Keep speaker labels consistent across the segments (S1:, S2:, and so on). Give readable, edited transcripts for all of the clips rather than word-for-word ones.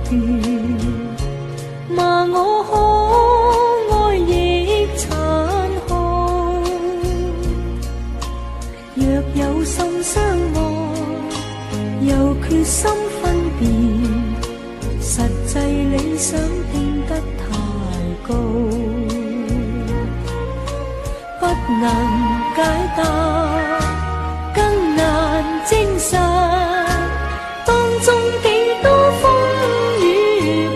S1: 别，骂我可爱亦残酷。若有心相爱，又决心分别，实际理想定得太高，不能解答，更难證實，當中幾多風雨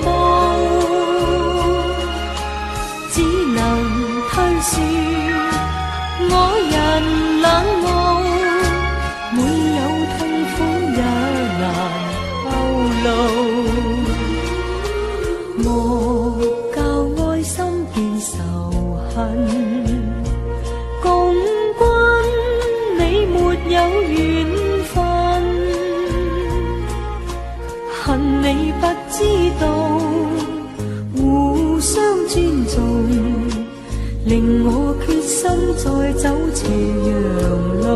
S1: 暴，只能推說我人冷傲，每有痛苦也難透露，我教愛心變仇恨。有緣分，恨你不知道，互相尊重，令我決心再走斜陽路。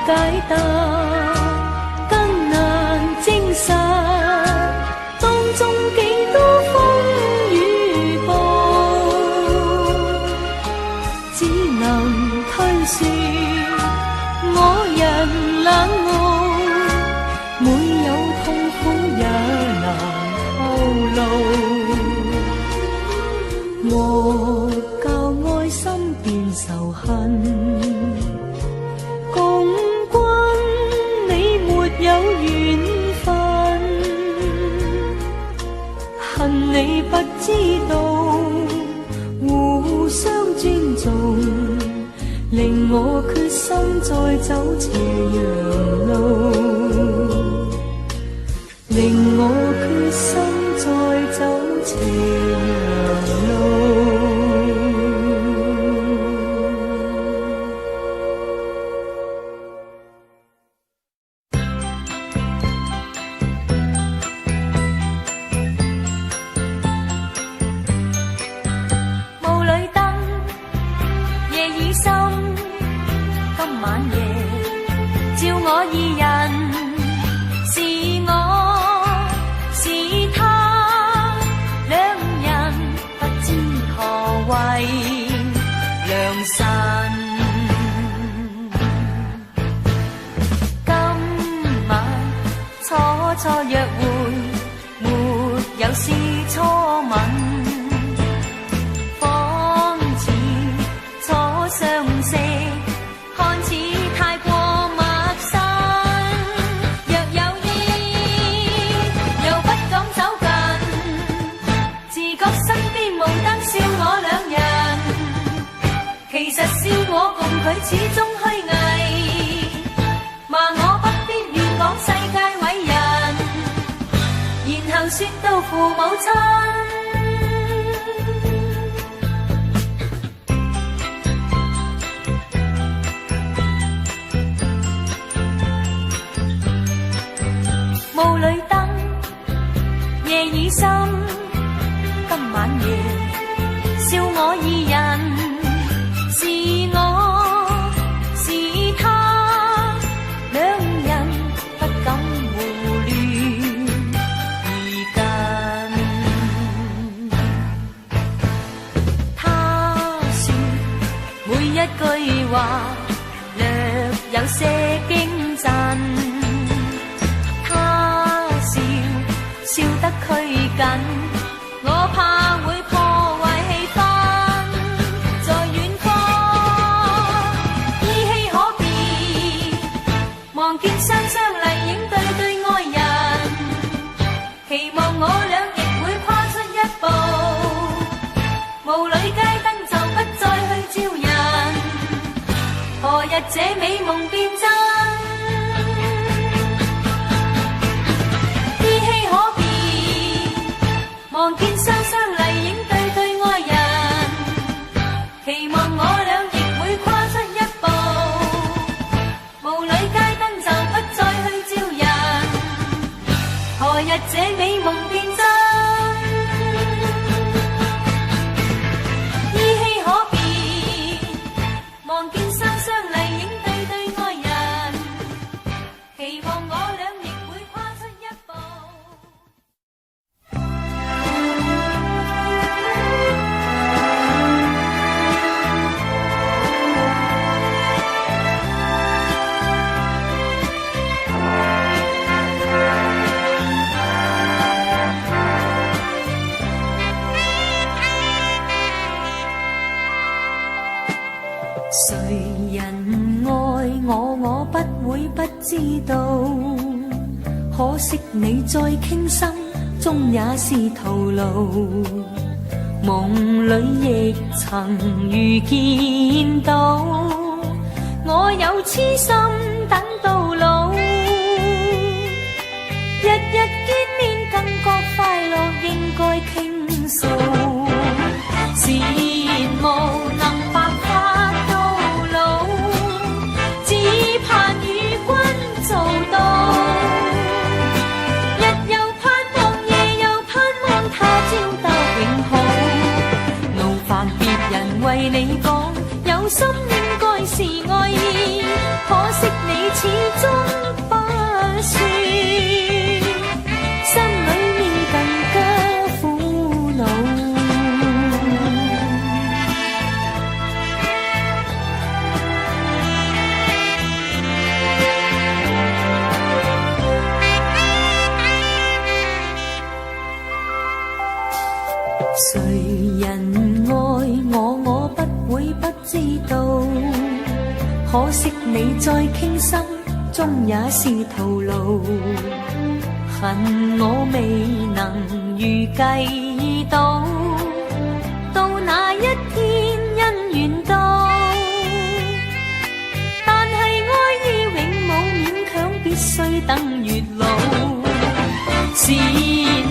S1: 解答更難證實，當中幾多風雨暴，只能推說我人冷傲，每有痛苦也難透露，我教愛心變仇恨。有緣分，恨你不知道，互相尊重，令我決心再走斜陽路，令我決心再走斜陽路。初約會，沒有是初吻，仿似初相識，看似太過陌生。若有意，又不敢走近，自覺身邊無燈笑我兩人，其實是我共佢始終虛偽，罵我不必亂講世界偉人。然後說到父母親，霧裏燈，夜已深，今晚夜笑我二人，是我是他，兩人不敢胡亂。一句話略有些驚震，他笑笑得拘謹，我怕會破壞氣氛。在遠方依稀可辨，望見雙雙麗影對對愛人，期望我倆亦會跨出一步，霧裏街燈就不再去招人。何日這美夢變真？依稀可辨，望見雙雙麗影。谁人爱我，我不会不知道。可惜你再倾心，终也是徒劳。梦里亦曾遇见到，我有痴心等到老。日日见面更觉快乐，应该倾诉。羨慕能白发到老，只盼與君做到。日又盼望，夜又盼望，他朝得永好。勞煩別人為你講，有心應該是愛意，可惜你始終不說，心裏面更加苦惱。誰人愛我，我不會不知道。可惜你再傾心，終也是徒勞。恨我未能預計到，到那一天姻緣到。但係愛意永冇勉強，必須等月老。羨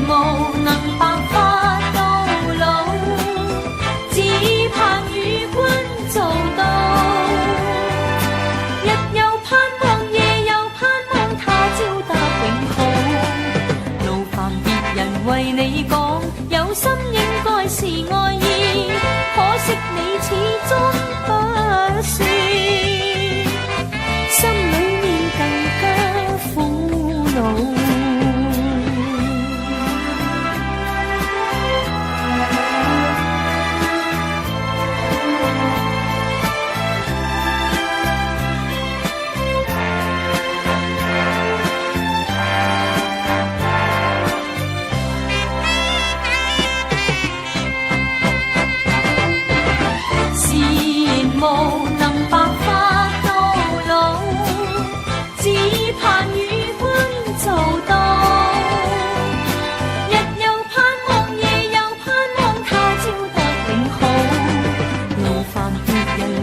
S1: 慕能白髮到老，只盼與君做到。日又盼望，夜又盼望，他朝得永好。勞煩別人為你講，有心應該是愛意，可惜你始終不說，心裏面更加苦惱。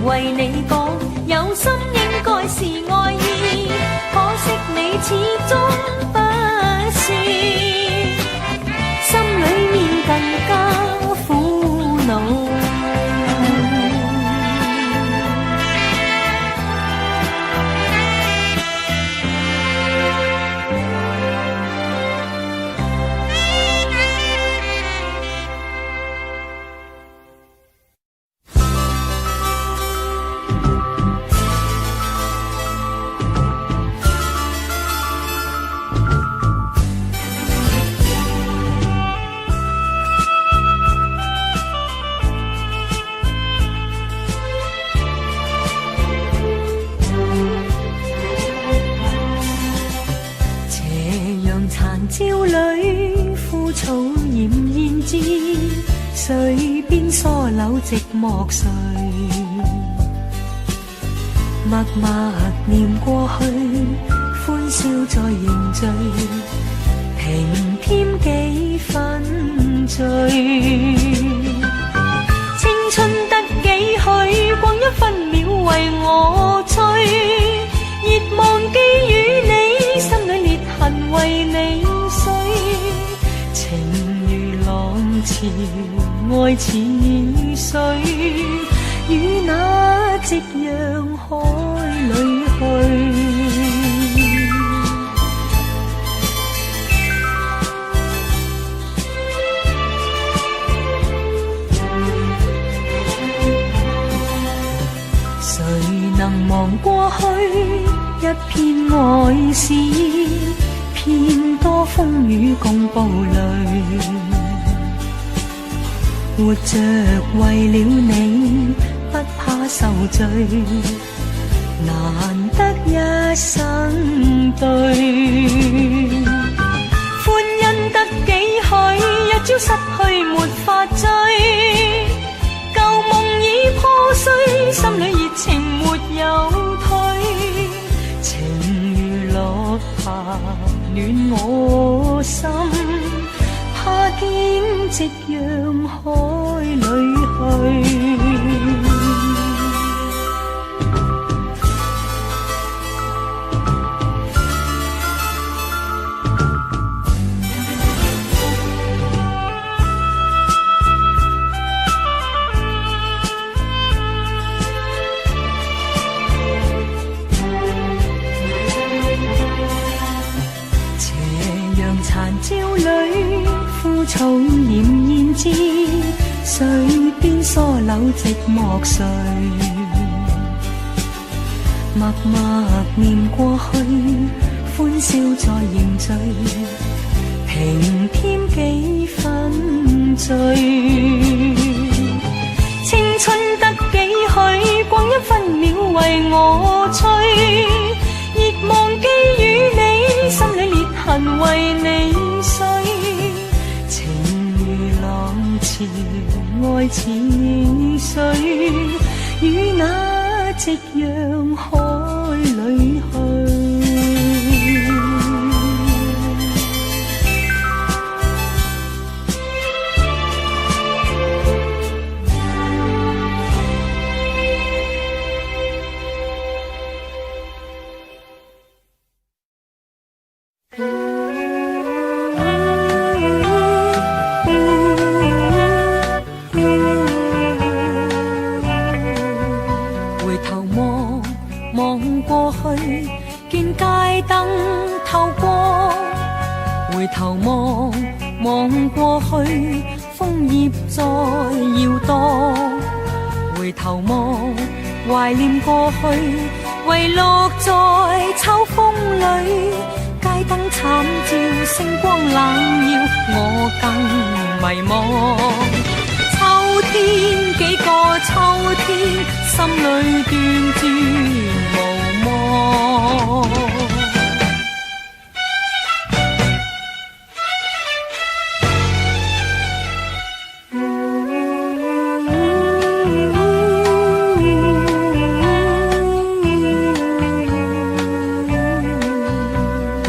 S1: 為你講，有心應該是愛意，可惜你始終不是，心裏面更加苦惱。朝裏枯草奄奄枝，水邊疏柳寂寞睡，默默念過去，歡笑再凝聚，平添幾分醉。青春得幾許，光一分秒為我吹，熱忘記與你，心裏裂痕為你。情如浪潮，愛似雨水，與那夕陽海裏去。誰能忘過去，一片愛是遍多風雨共步淚，活着為了你，不怕受罪，難得一生對。歡欣得幾許，一朝失去沒法追，舊夢已破碎，心裏熱情暖我心，怕見夕陽海裏去。殘照裏，枯草奄奄之，水邊疏柳寂寞睡，默默念過去，歡笑再凝聚，平添幾分醉。青春得幾許，光陰分秒為我吹，亦忘記與你心裏裂痕為你碎，情如浪潮，愛似水，與那夕陽海裏去。見街燈透光，回頭望望過去，楓葉在搖盪。回頭望懷念過去，遺落在秋風裏。街燈慘照，星光冷耀，我更迷惘。秋天幾個秋天，心裏斷絕無望。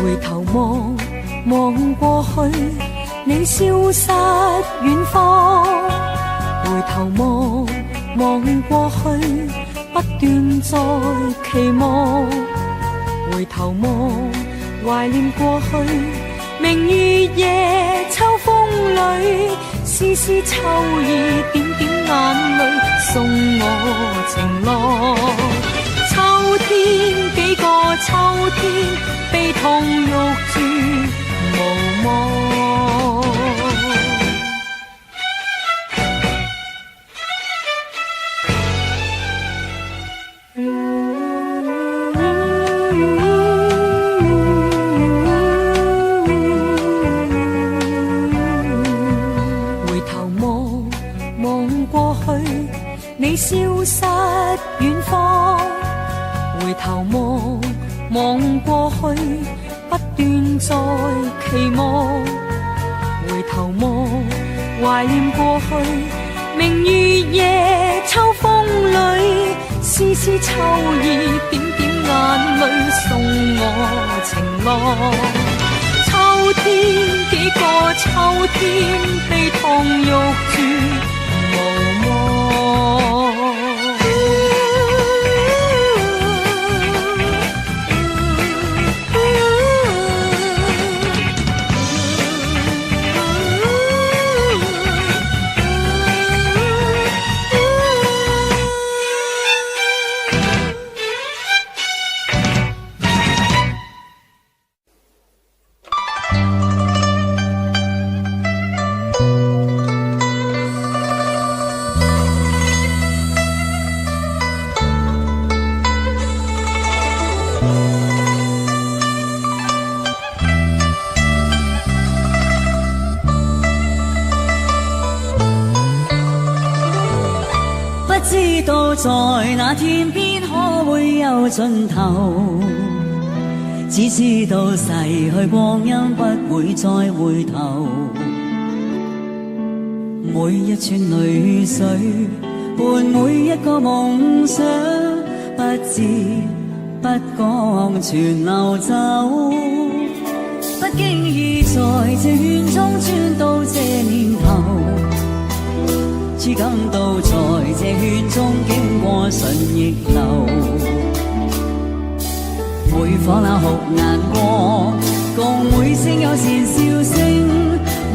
S1: 回頭望望過去，你消失遠方。回頭望望過去，不斷在期望。回頭望懷念過去，明月夜秋風裏，絲絲秋意點點眼淚送我情郎。秋天幾個秋天，悲痛欲絕無望。你消失遠方，回頭望望過去，不斷在期望。回頭望懷念過去，明月夜秋風裏，絲絲秋意點點眼淚送我情郎。秋天幾個秋天，悲痛欲絕無望。知道在那天邊可會有盡頭，只知道逝去光陰不會再回頭。每一串淚水伴每一個夢想，不知不覺全流走。
S2: 經已在這圈中轉到這年頭，只感到在這圈中經過順逆流。每顆那酷眼光，共每聲有善笑聲，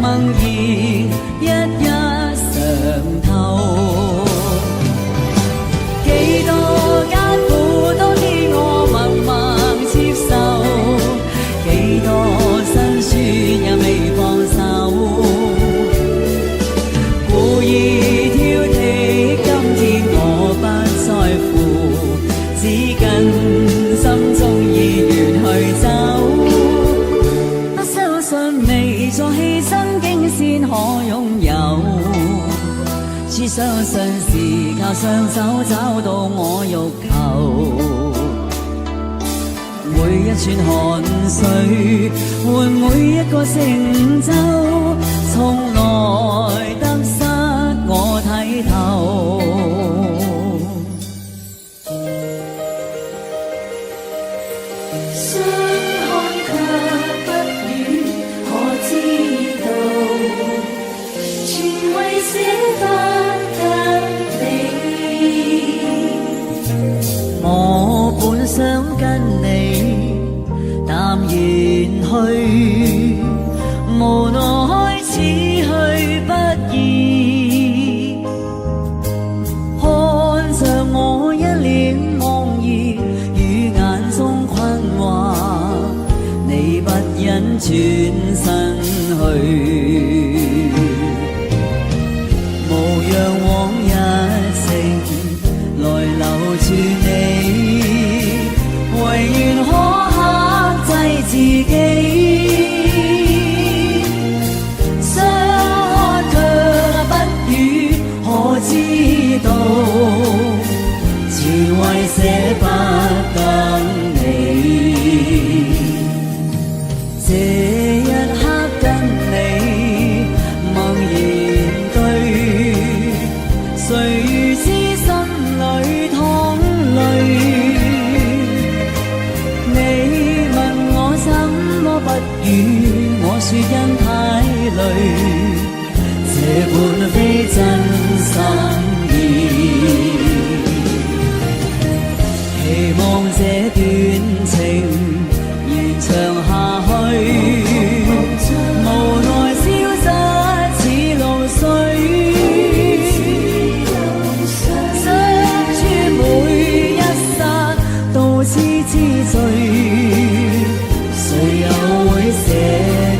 S2: 萌然一嘗透。幾多艱苦都替我默默接受，幾多辛酸也未放手。故意挑剔，今天我不在乎，只跟心中意願去走。不相信未作犧牲，竟先可擁有。只相信是靠雙手找到我欲求。每一串汗水換每一個成就，從來得失我睇透。
S1: 相看卻不語，可知道全為這番跟你。
S2: 我本想跟你淡然去，無奈此去不易。看着我一臉茫然，與眼中困惑，你不忍轉身去。無讓往日情來留住你，唯願可克制自己。相看卻不語，可知道全為捨不得你。這一刻跟你默然對，誰如知心裏淌淚。你問我怎麼不語，我說因太累，這本非真心意。期望這段情延長下去，無奈消失似露水。相處每一剎都痴痴醉，誰又會捨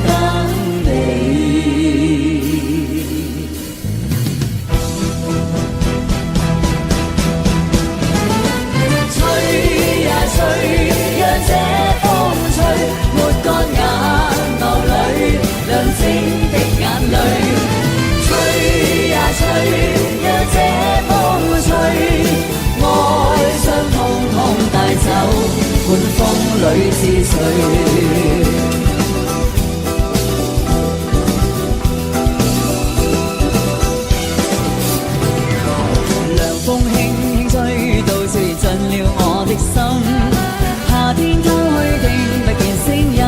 S2: 得你？吹呀吹，讓這風吹，抹乾眼眸裏亮晶的眼淚。吹呀吹，讓這風吹，愛傷通通帶走，管風裏是誰？涼風輕輕吹到，笑意進了我的心。夏天偷去聽不見聲音，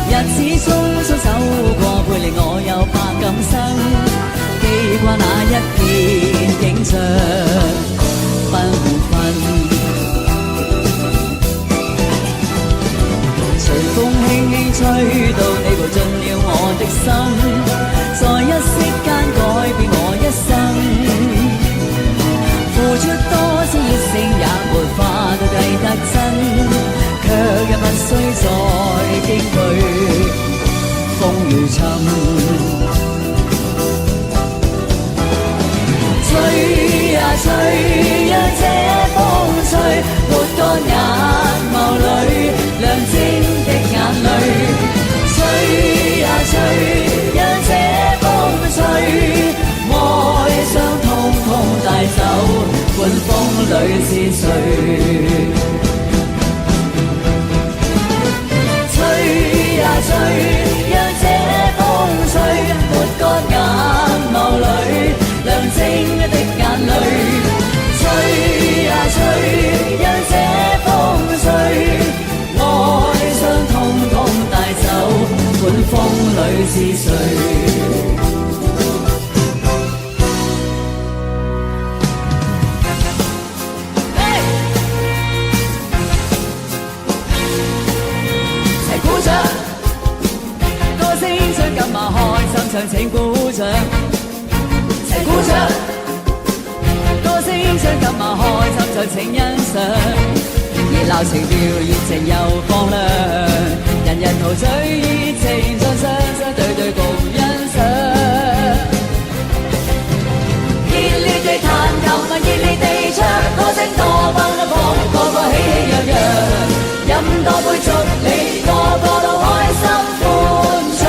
S2: 日子匆匆走過，背離我又怕感生。記掛那一片景象不分，隨風輕輕吹到，你步進了我的心，在一息間改變我一生。付出多少熱誠也沒法到計得真，卻也不需再驚懼風雨侵。吹呀吹，讓這風吹，抹乾眼眸裏亮晶的眼淚。吹呀吹，讓這風吹，愛傷通通帶走，管風裏是誰？吹呀吹，讓這風吹，抹乾眼眸裏亮晶的眼淚。吹呀吹，讓這風吹，愛傷通通請鼓掌，齊鼓掌。歌聲將今晚開心就請欣賞，熱鬧情調熱情又放亮，人人陶醉熱情在雙雙對對共欣賞。熱烈地彈琴啊，熱烈地唱，歌聲多奔放，個個喜喜洋洋，飲多杯祝你個個都開心歡暢，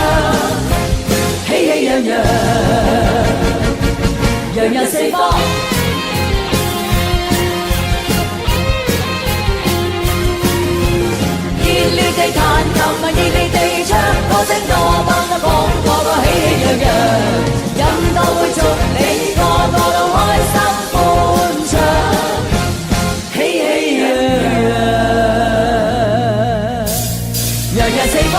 S2: 喜喜洋洋，洋溢四方。熱烈地彈琴啊，熱烈地唱，歌聲多奔放，個個喜喜洋洋，飲多杯祝你個個都開心歡暢，喜喜洋洋，洋溢四方。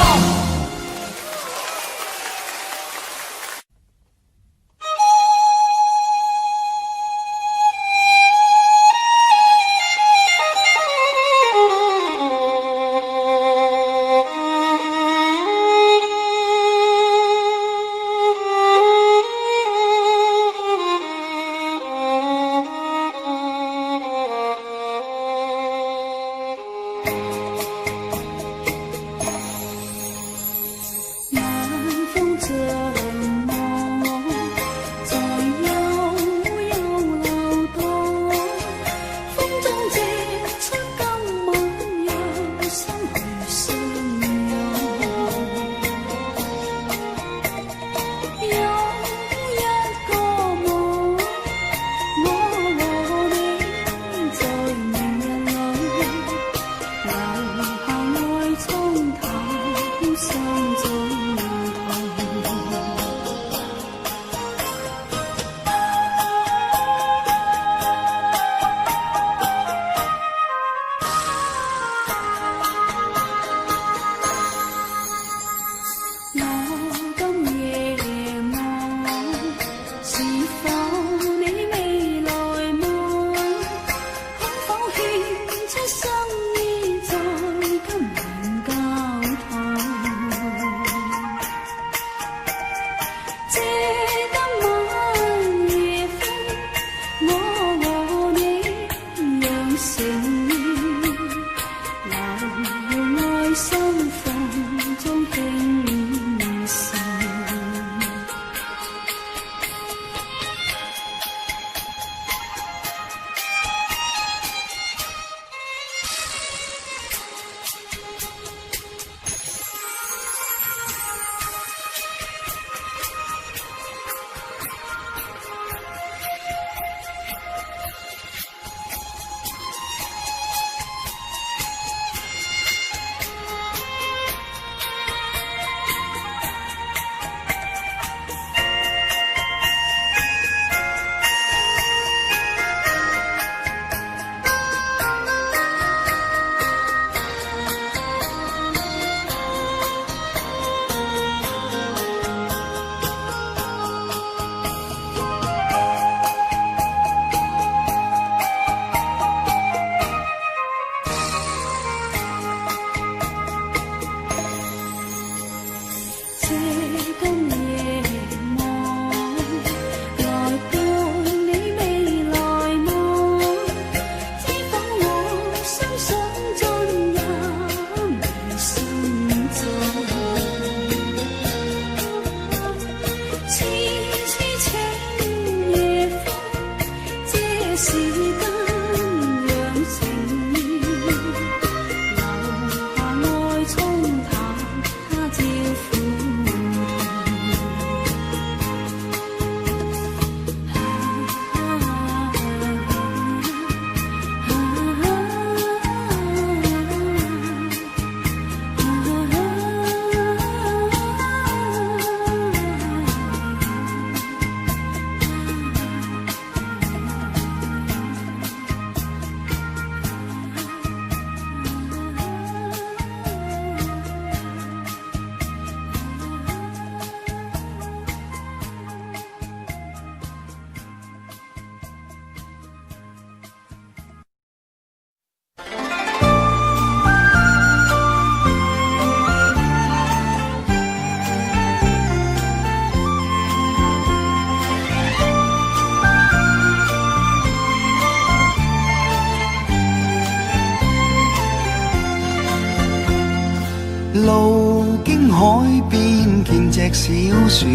S3: 隻小船，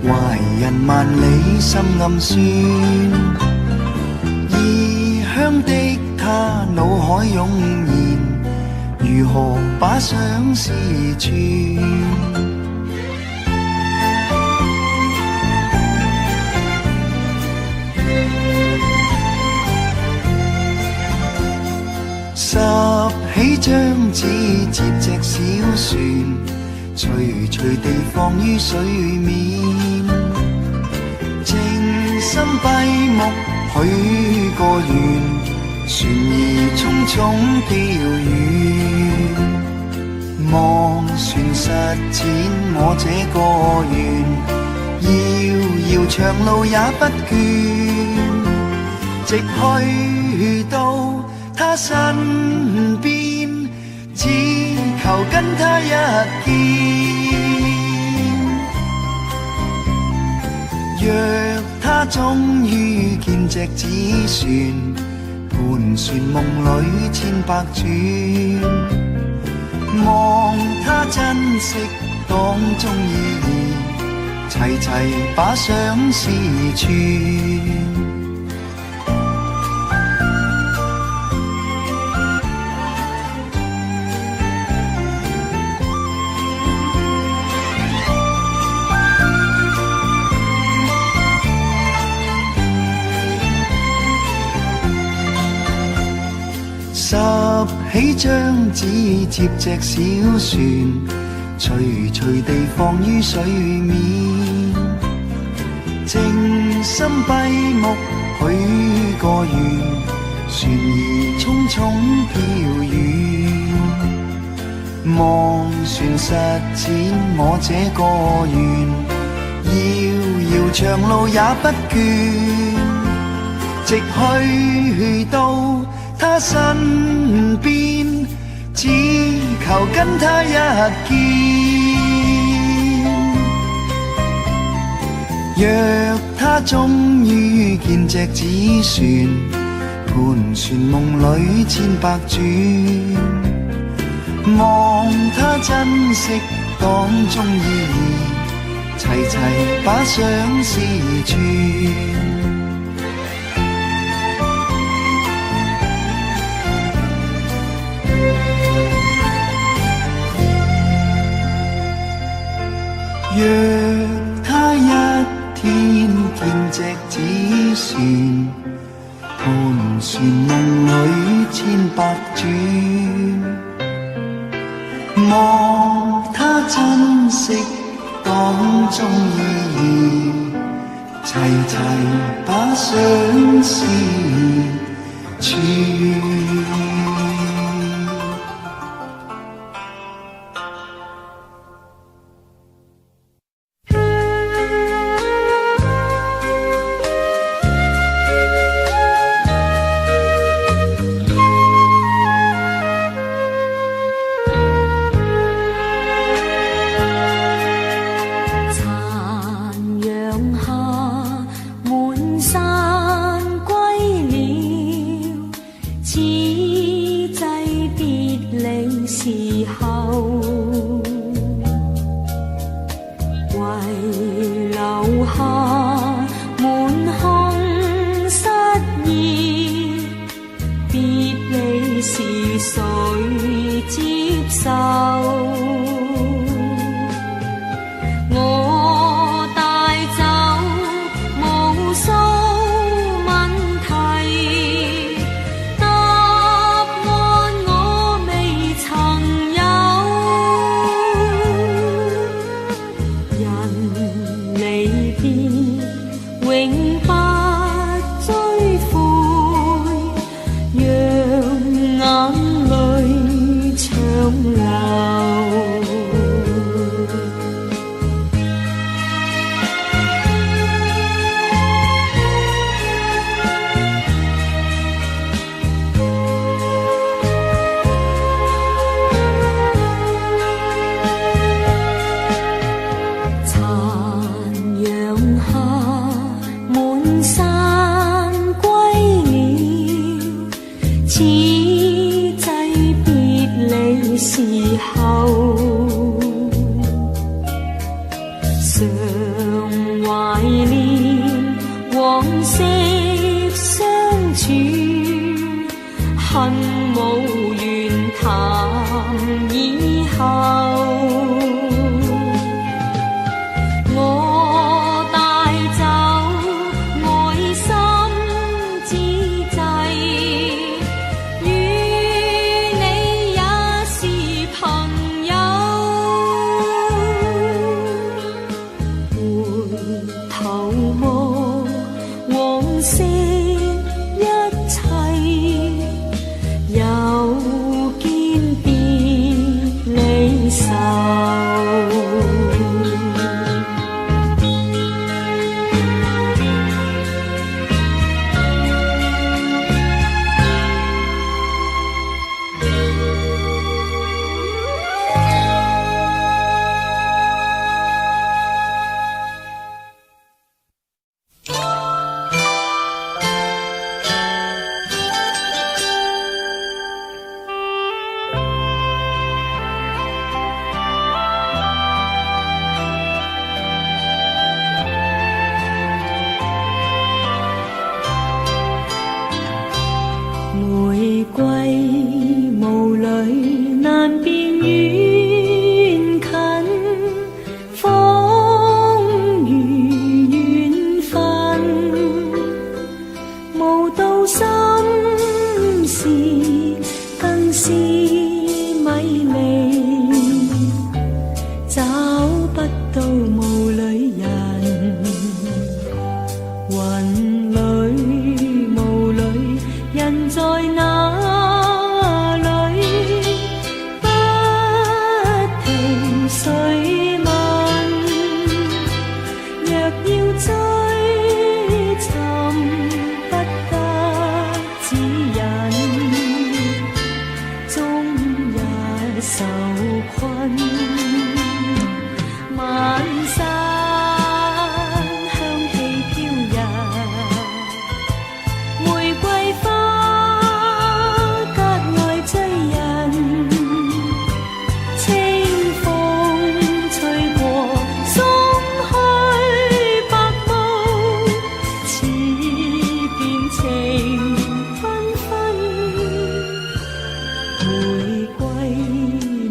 S3: 懷人萬里心暗酸。異鄉的他腦海湧現，如何把相思串？拾起張紙，接隻小船，徐徐地放於水面。靜心閉目許個願，船兒匆匆飄遠。望船實踐我這個願，遙遙長路也不倦，直去到他身邊，只求跟他一見。若他終於見隻紙船，盤旋夢裏千百轉，望他珍惜當中意義，齊齊把相思串。拾起張紙，接隻小船，徐徐地放於水面。靜心閉目許個願，船兒匆匆飄遠。望船實踐我這個願，遙遙長路也不倦，直去到他身邊，只求跟他一見。若他終於見隻紙船，盤旋夢裏千百轉，望他珍惜當中意義，齊齊把相思串。若他一天見隻紙船，盤旋夢裏千百轉，望他珍惜當中意義，齊齊把相思串。
S1: 惜相處，恨無緣談以後。我帶走愛心之際，與你也是朋友。回頭望往昔一切，又見別離愁。玫瑰霧裏難辨遠近，仿如緣分，無道心事更是迷離，找不到霧裏人，雲裏霧裏人在哪裏？不停誰問？若要追尋，不得指引，終也受困。萬山香氣飄逸，玫瑰花格外醉人，清風吹過鬆開白霧，似見情紛紛。玫瑰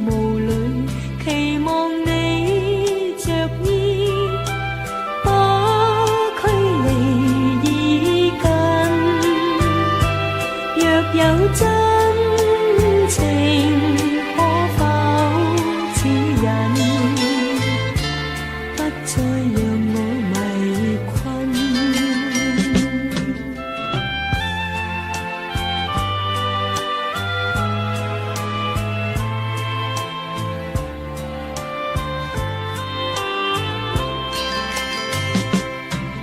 S1: 霧裏期望你着衣，把距離已近。若有真情，可否指引？不再讓我迷困。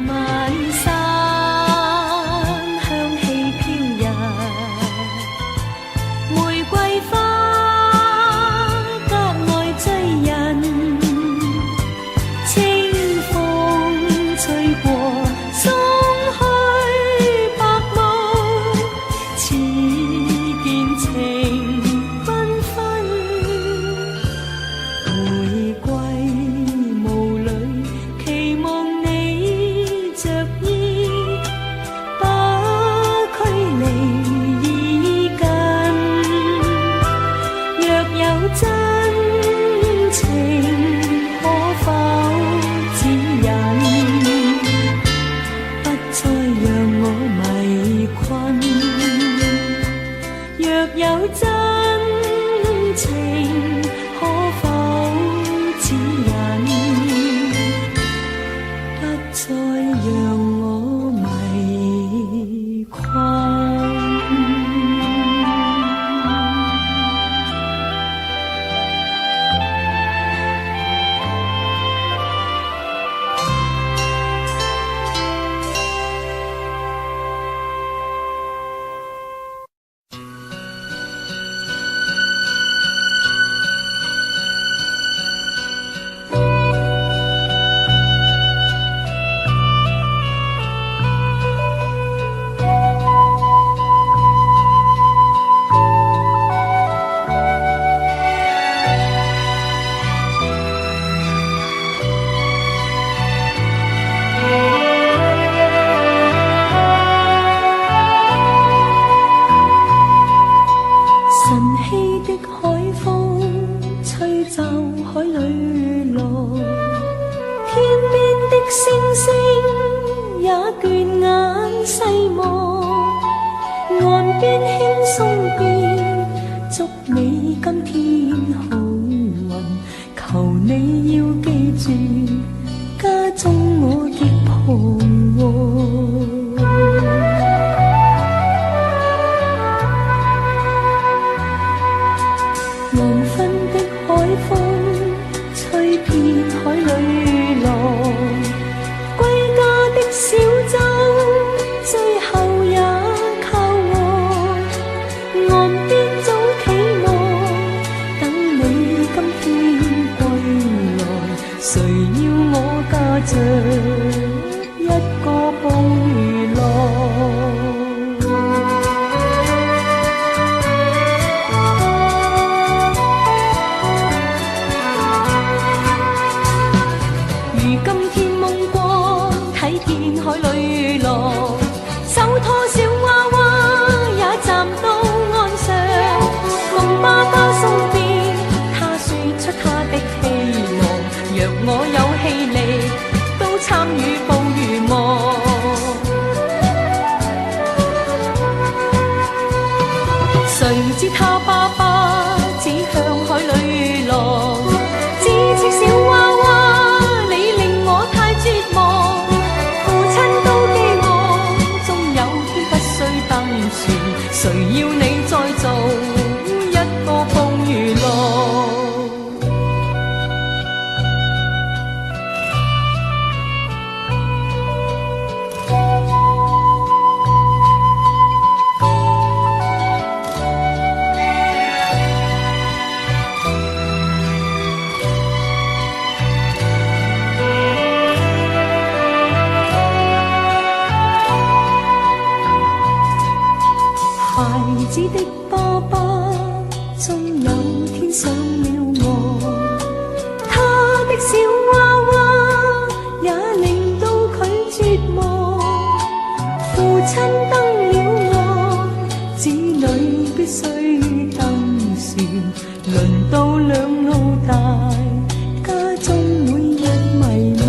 S1: 萬山香氣飄逸，玫瑰花格外醉人，清風吹過鬆開白霧，似見情紛紛。玫瑰霧裏期望你着衣，把距離已近。若有真情，可否指引？不再讓我迷困。若有真情，可否指引？不再讓我迷困。邊輕鬆變，祝你今天好運，求你要記住家中我的彷徨。黃昏的海風吹遍海裏浪，歸家的小舟最後也靠岸，岸邊早企望，等你今天歸來，誰要我駕着一個捕魚浪。我有氣力，都參與捕魚網。誰知他爸爸指向海裏浪，知識小娃娃，你令我太絕望。父親都飢餓，終有天不需登船，誰要你再做一個捕魚浪？孩子的爸爸終有天上了岸，他的小娃娃也令到佢絕望。父親登了岸，子女必須登船，輪到兩老大，家中每日迷惘。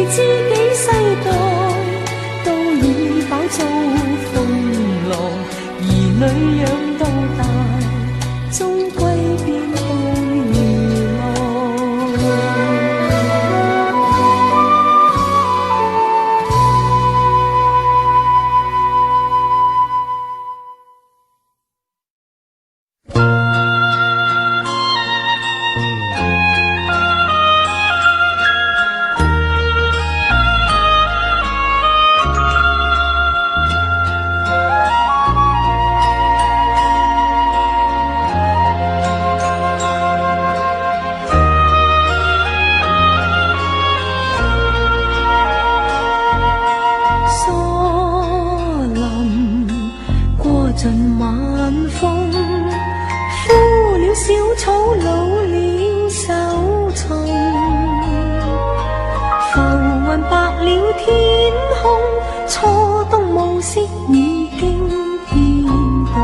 S1: 知幾世代都已飽遭風浪，兒女養到大，終歸變捕魚浪。盡晚風，枯了小草，老了手松，浮雲白了天空，初冬暮色已經變動。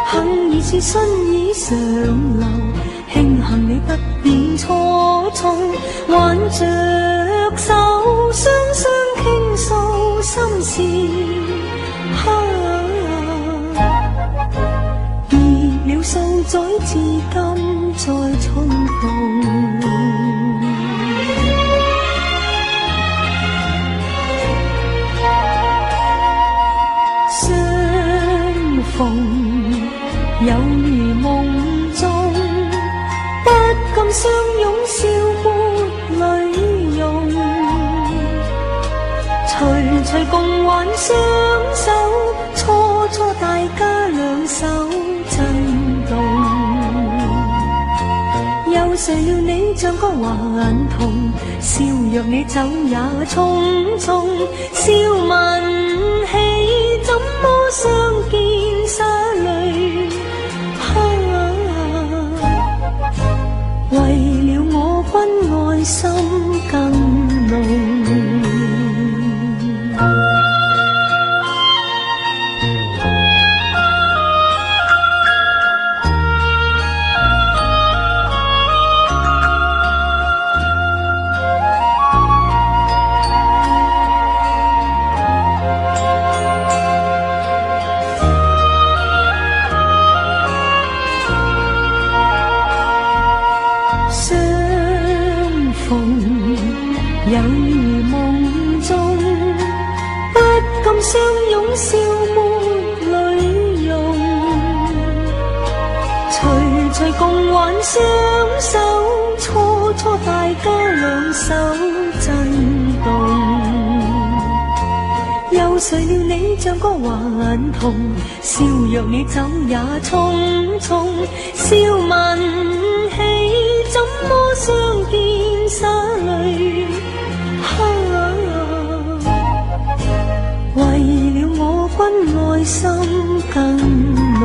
S1: 幸而是信已上流，慶幸你不變錯綜，挽着手雙雙傾訴心事。別了數載，至今再重逢。相逢有如夢中，不禁相擁笑抹淚溶。徐徐共挽雙手，初初大家兩手震動。又誰料你像個頑童，笑若你走也匆匆。笑問起怎麼相見灑淚，為了我君愛心更濃。逢，有如梦中，不敢相拥笑抹泪容，徐徐共挽双手，初初大家两手震动。又谁料你像个顽童，笑若你走也匆匆，笑问起怎么相见洒泪，为了我君爱心更浓。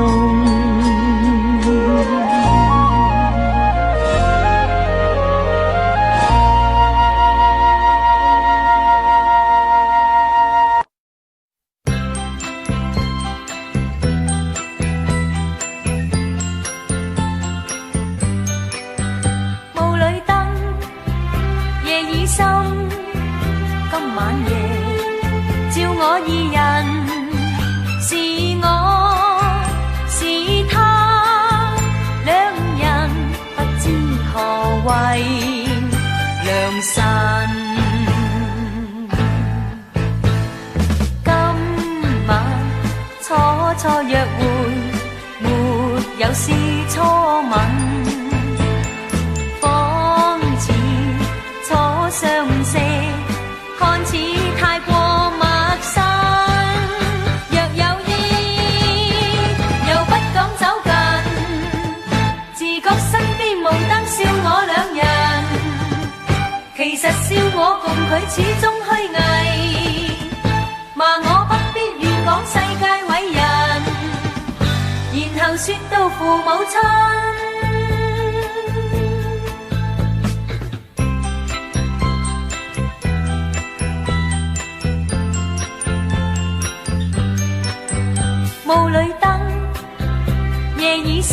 S1: 初約會，沒有是初吻，仿似初相識，看似太過陌生。若有意，又不敢走近，自覺身邊無燈笑我兩人，其實笑我共佢始終虛偽，罵我不必亂講世界偉人。然後說到父母親，霧裏燈，夜已深，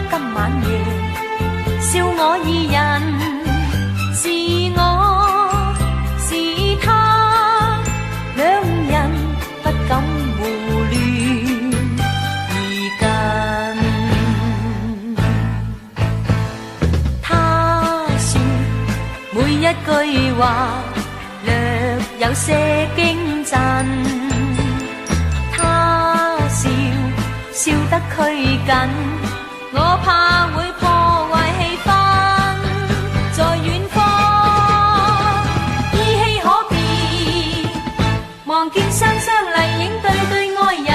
S1: 今晚夜笑我二人，是我是他，兩人不敢胡亂。每一句話略有些驚震，他笑笑得拘謹，我怕會破壞氣氛。在遠方依稀可辨，望見雙雙麗影對對愛人，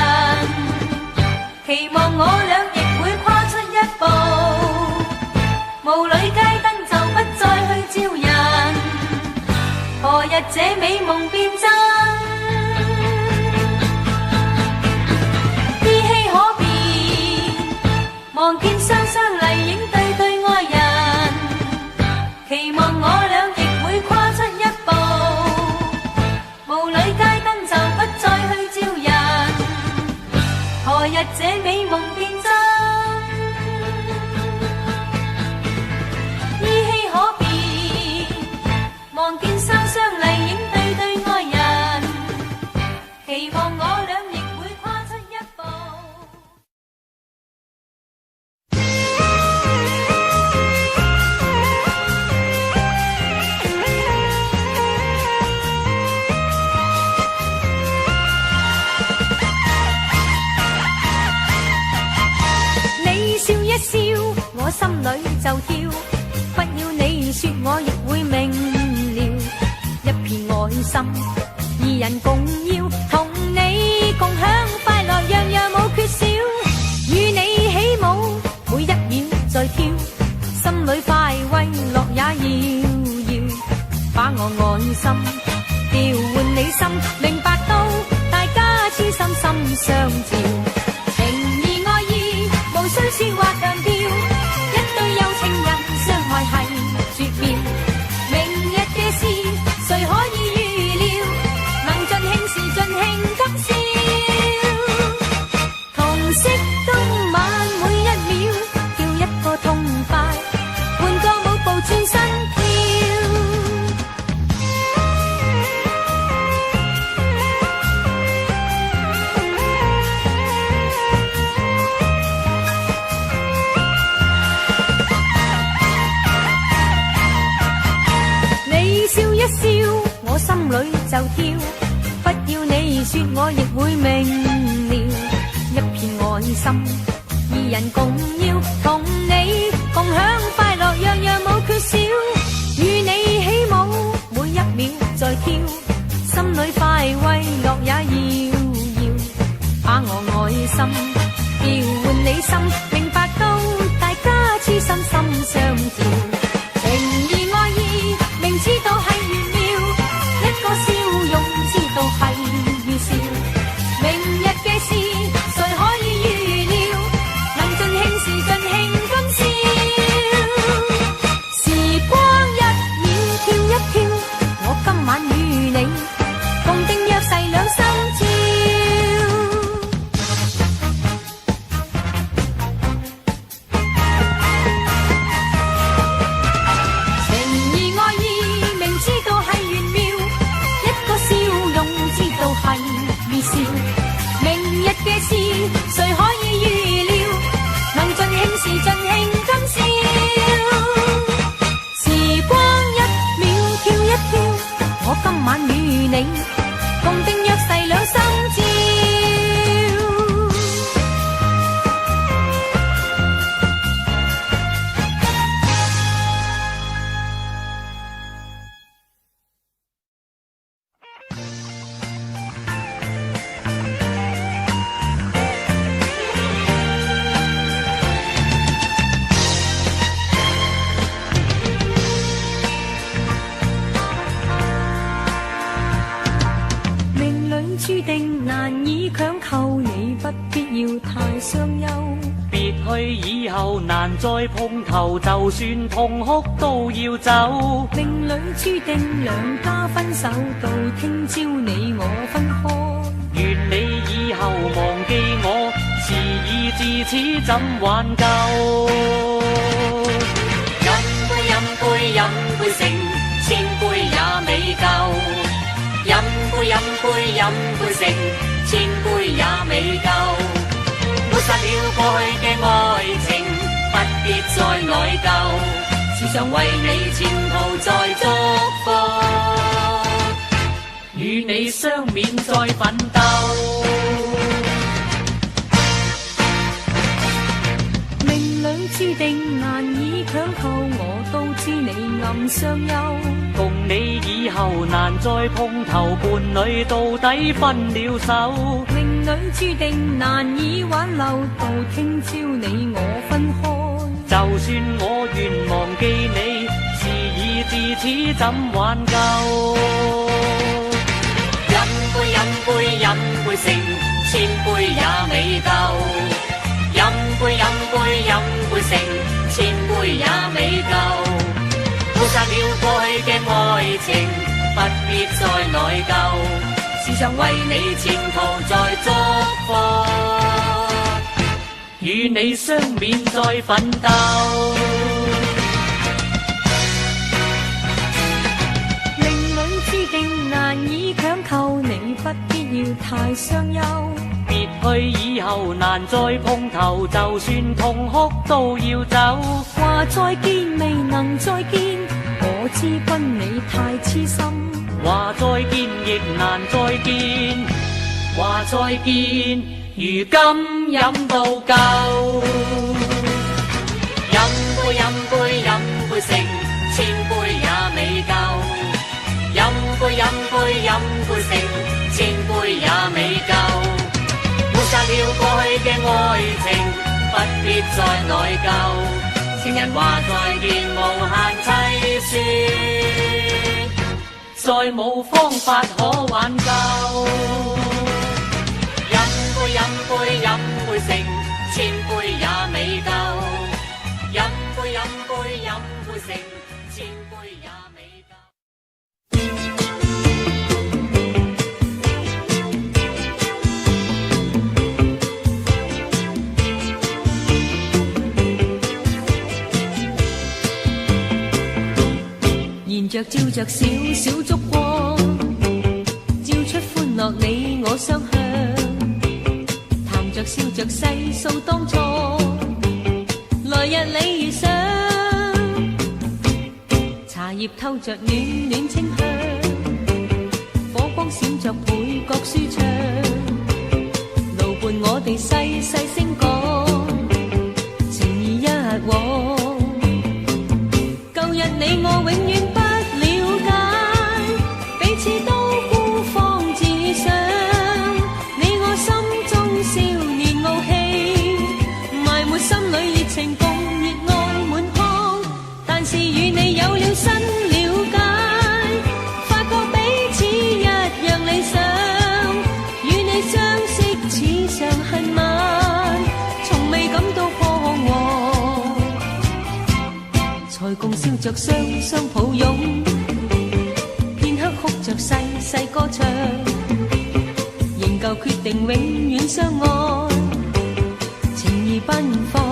S1: 期望我倆亦會跨出一步，霧裏街燈就不再去照人，何日這美夢變真？依稀可辨，望見雙雙麗影對對愛人，期望我倆亦會跨出一步，霧裏街燈就不再去照人，何日這美夢變真？望見雙雙麗影對對愛人，期望我倆亦會跨出一步。你笑一笑，我心裏就跳，不要你說我亦會明。心二人共要，同你共享快樂，樣樣冇缺少。與你起舞，每一秒在跳，心裏快慰樂也搖搖，把我愛心調換你心，明白到大家痴心心相照，情義愛意無需說話強調，一對有情人相愛係絕妙，明日嘅事誰可以就跳，不要你說我亦會明了。一片愛心，二人共要，同你共享快樂，樣樣冇缺少。與你起舞，每一秒在跳，心裏快慰樂也要，把我愛心調換你心，明白到大家痴心心相照。情義愛意，明知道係玄妙，一個笑容知道係預兆。明日嘅事誰可以預料？能盡興時盡興今宵。時光一秒跳一跳，我今晚與你共定約誓兩心照。誰可以預料？能盡興時盡興今宵。時光一秒跳一跳，我今晚與你共定約誓兩心照。注定難以強求，你不必要太傷憂。
S4: 別去以後難再碰頭，就算痛哭都要走。
S1: 命裏注定兩家分手，到聽朝你我分開。
S4: 願你以後忘記我，事已至此怎挽救？飲杯飲杯飲杯勝，千杯也未夠。飲杯飲杯飲杯勝，千杯也未夠。抹殺了過去嘅愛情，不必再內疚。時常為你前途再祝福，與你相勉再奮鬥。
S1: 命裏注定難以強求，我都知你暗傷憂。
S4: 共你以後難再碰頭，伴侶到底分了手。
S1: 命裏注定難以挽留，到聽朝你我分開。
S4: 就算我願忘記你，事已至此怎挽救？飲杯飲杯飲杯勝，千杯也未夠。飲杯飲杯飲杯勝，千杯也未夠。抹殺了過去嘅愛情，不必再內疚。時常為你前途再祝福，與你相勉再奮鬥。
S1: 命裏注定難以強求，你不必要太傷憂。
S4: 別去以後難再碰頭，就算痛哭都要走。
S1: 話再見未能再見，我知君你太痴心。
S4: 話再見亦難再見，話再見如今飲到夠。飲杯飲杯飲杯勝，千杯也未夠。飲杯飲杯飲杯勝，千杯也未夠。抹殺了過去嘅愛情，不必再內疚。情人話再見無限凄酸，再冇方法可挽救。飲杯飲杯飲杯勝，千杯也未夠。飲杯飲杯飲杯勝，千杯也未夠。
S1: 燃着照着小小燭光，照出歡樂你我相向，談着笑着細數當初，來日你如想，茶葉透着暖暖清香，火细细声讲，情意一往。旧日你我永远不了解，彼此都孤芳自赏。你我心中少年傲气，埋没心里热情共热爱满腔。但是与你有了新了解，發覺彼此一樣理想。與你相識似上恨晚，從未感到彷徨。才共笑着相抱擁，片刻哭着細細歌唱，仍舊決定永遠相愛，情意奔放。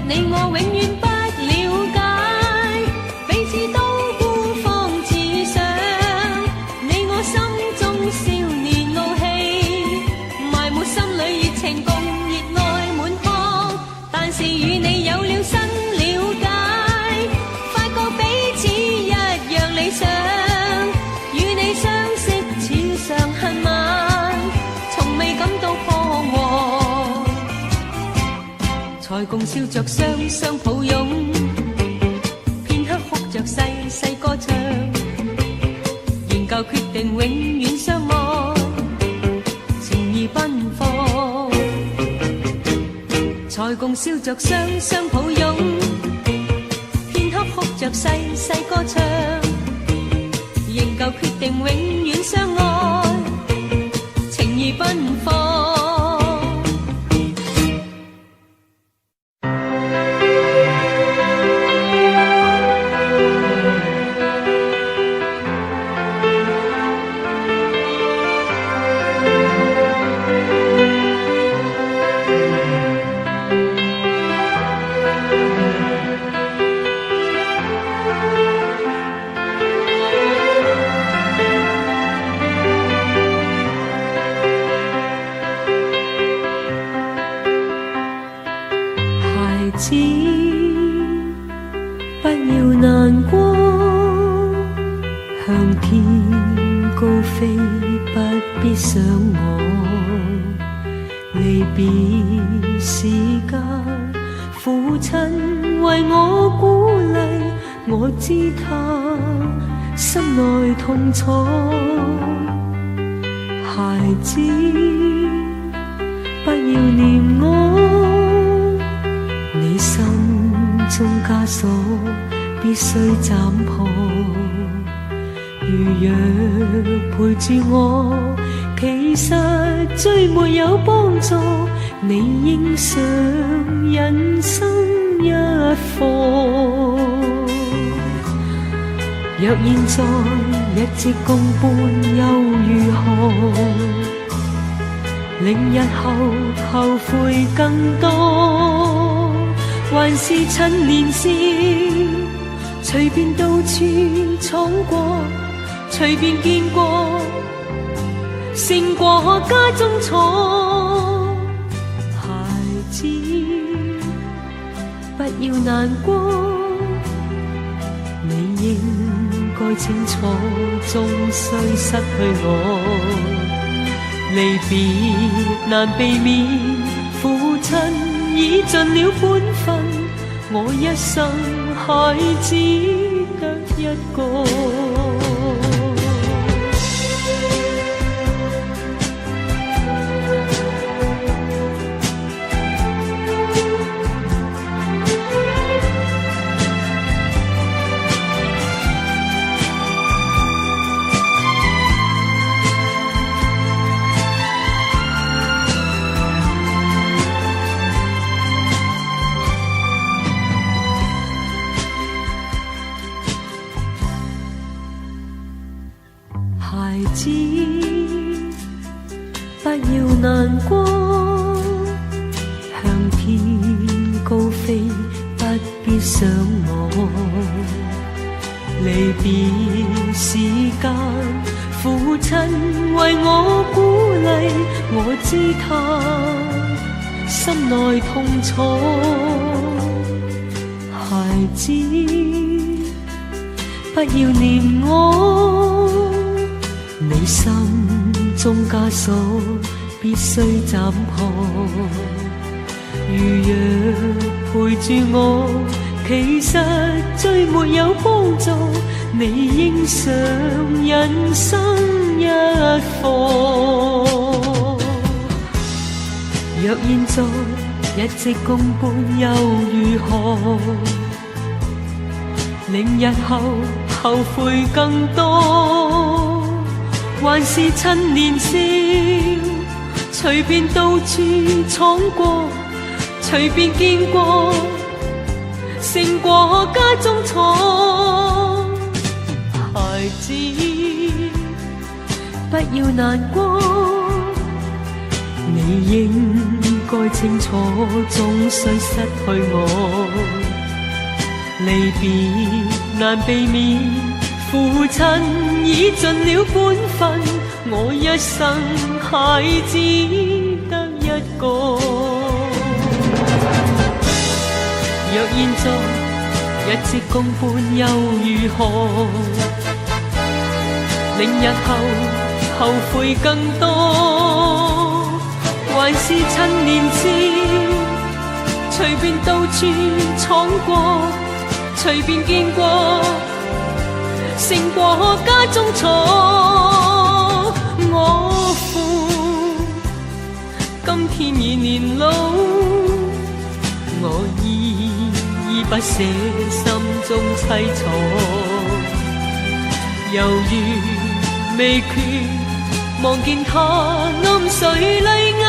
S1: 你我永遠不了解，彼此都孤芳自賞。你我心中少年傲氣，埋沒心裏熱情共熱愛滿腔。但是與你有了新了解，發覺彼此一樣理想。與你相識似上恨晚，從未感到彷徨。才共笑着相抱擁，片刻哭着細細歌唱，仍舊決定永遠相愛，情意奔放。才共笑着相抱擁，片刻哭着細細歌唱，仍舊決定永遠相愛，情意奔放。不要難過，向天高飛，不必想我。離別時間，父親為我鼓勵，我知他心內痛楚。孩子，不要念我，你心中枷鎖必須斬破。如若陪住我，其實最沒有幫助。你應上人生一課。若現在日夕共伴又如何？令日後後悔更多。還是趁年少，隨便到處闖過，隨便見過，勝過家中錯。孩子，不要難過，你應該清楚，終須失去我。離別難避免，父親已盡了本分，我一生孩子得一個。孩子，不要難過，向天高飛，不必想我。離別時間，父亲为我鼓励，我知他心内痛楚。孩子，不要念我，你心中枷锁必须斬破。如若陪住我，其實最沒有幫助，你應上人生一課。若現在一直共伴又如何？令日後後悔更多，還是趁年少，隨便到處闖過，隨便見過，勝過家中錯。孩子，不要難過，你應該清楚，終須失去我。離別難避免，父親已盡了本分，我一生孩子得一個。若現在一直共伴又如何？令日後後悔更多，還是趁年少，隨便到處闖過，隨便見過，勝過家中錯。我父今天已年老，我依不捨，心中凄楚，猶如未決，望見他暗垂淚眼，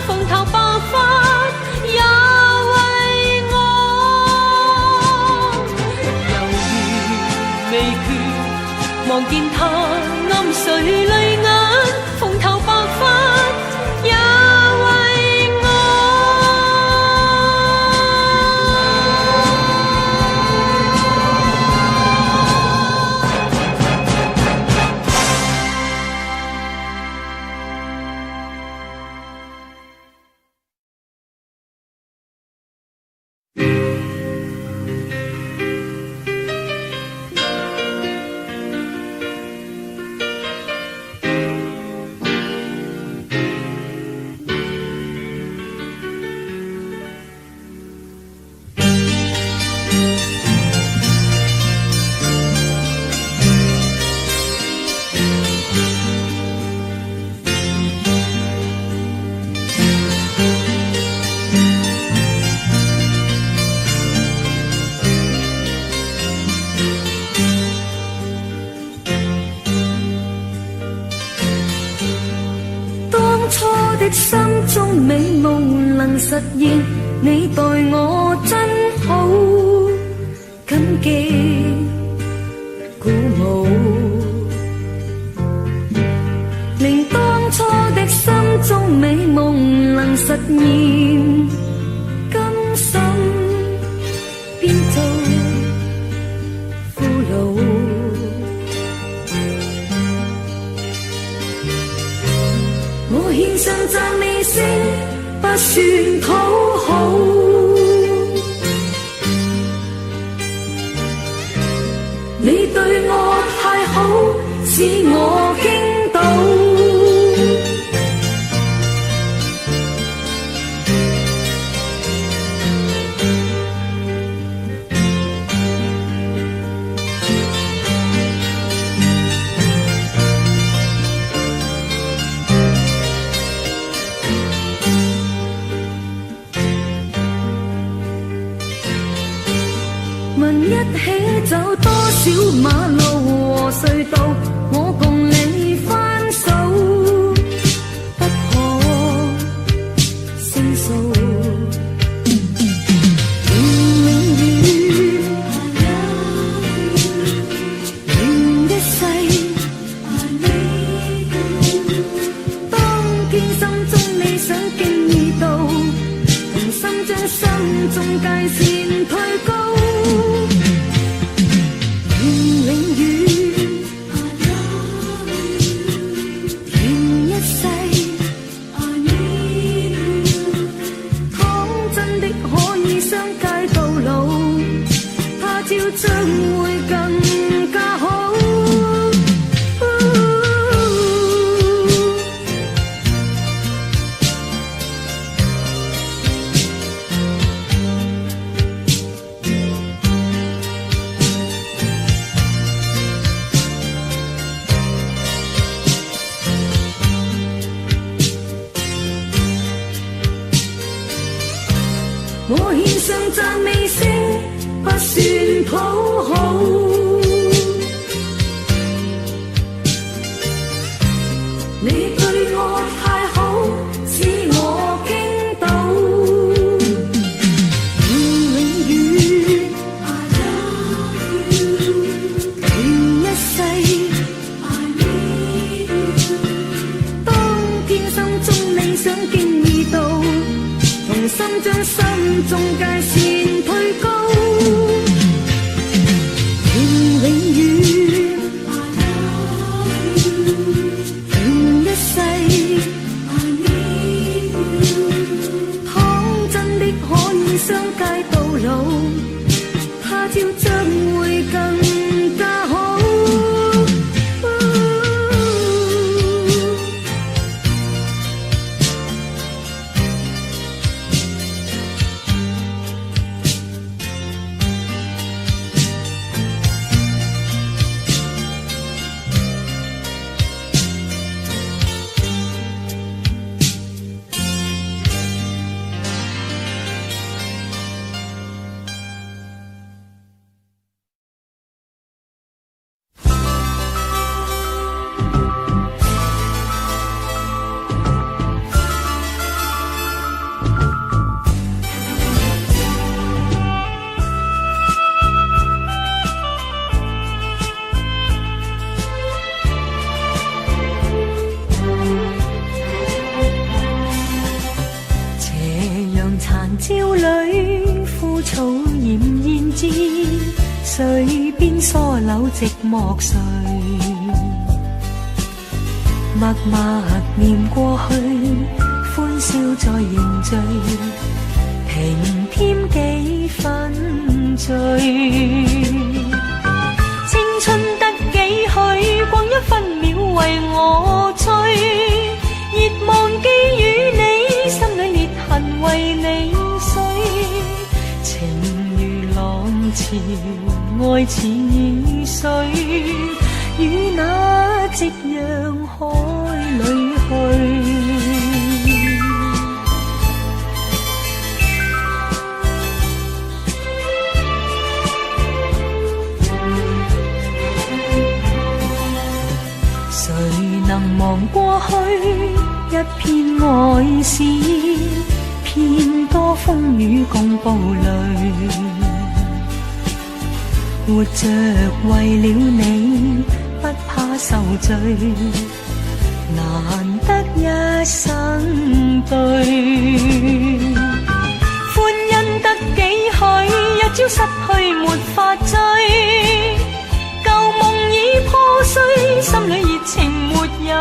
S1: 蓬頭白髮也為我。猶如未決，望見他暗垂淚眼，蓬頭白髮也為我。心中美夢能實現，你待我真好，感激鼓舞，令當初的心中美夢能實現，甘心變做俘虜。我獻上讚美聲，不算討好，你對我太好，使我傾倒。一起走多少馬路和隧道，我共你翻手，不可勝數。永遠願一世，當天心中你想經已到，同心將心中界線推高。永遠朝將會更加好。我獻上讚美聲，不算討好。你對我太好，使我傾倒。永遠 I love you， 願一世 I need you。當天心中理想經已到，同心將心中界線推高，願永遠 I love you， 願一世 I need you。倘真的可以相偕到老，他朝將會更加好。朝裏枯草奄奄枝，水邊疏柳寂寞睡，默默念過去，歡笑再凝聚，平添幾分醉。青春得幾許，光一分秒為我追，熱忘記與你，心裏裂痕為你碎，情如浪潮，愛似雨水，與那夕陽海裏去。誰能忘過去一片愛史，遍多風雨共步淚，活着為了你，不怕受罪，難得一生對。歡欣得幾許，一朝失去沒法追，舊夢已破碎，心裏熱情沒有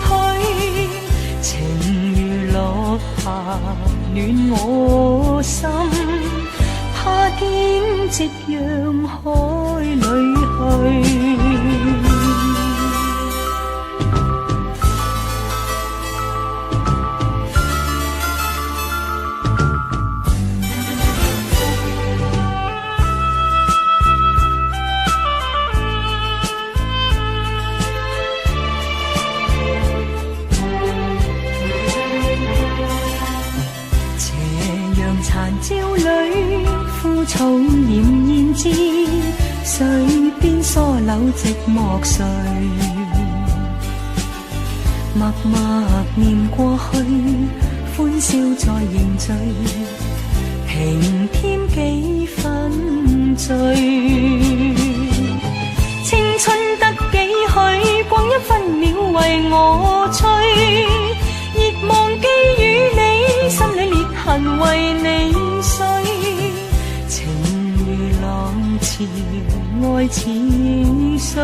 S1: 退，情如落霞暖我心，怕天夕陽海裏去。朝裏枯草奄奄枝，水邊疏柳寂寞睡，默默念過去，歡笑再凝聚，平添幾分醉。青春得幾許，光一分秒為我吹，熱忘記與你，心裏裂痕為你碎，情如浪潮，愛似雨水，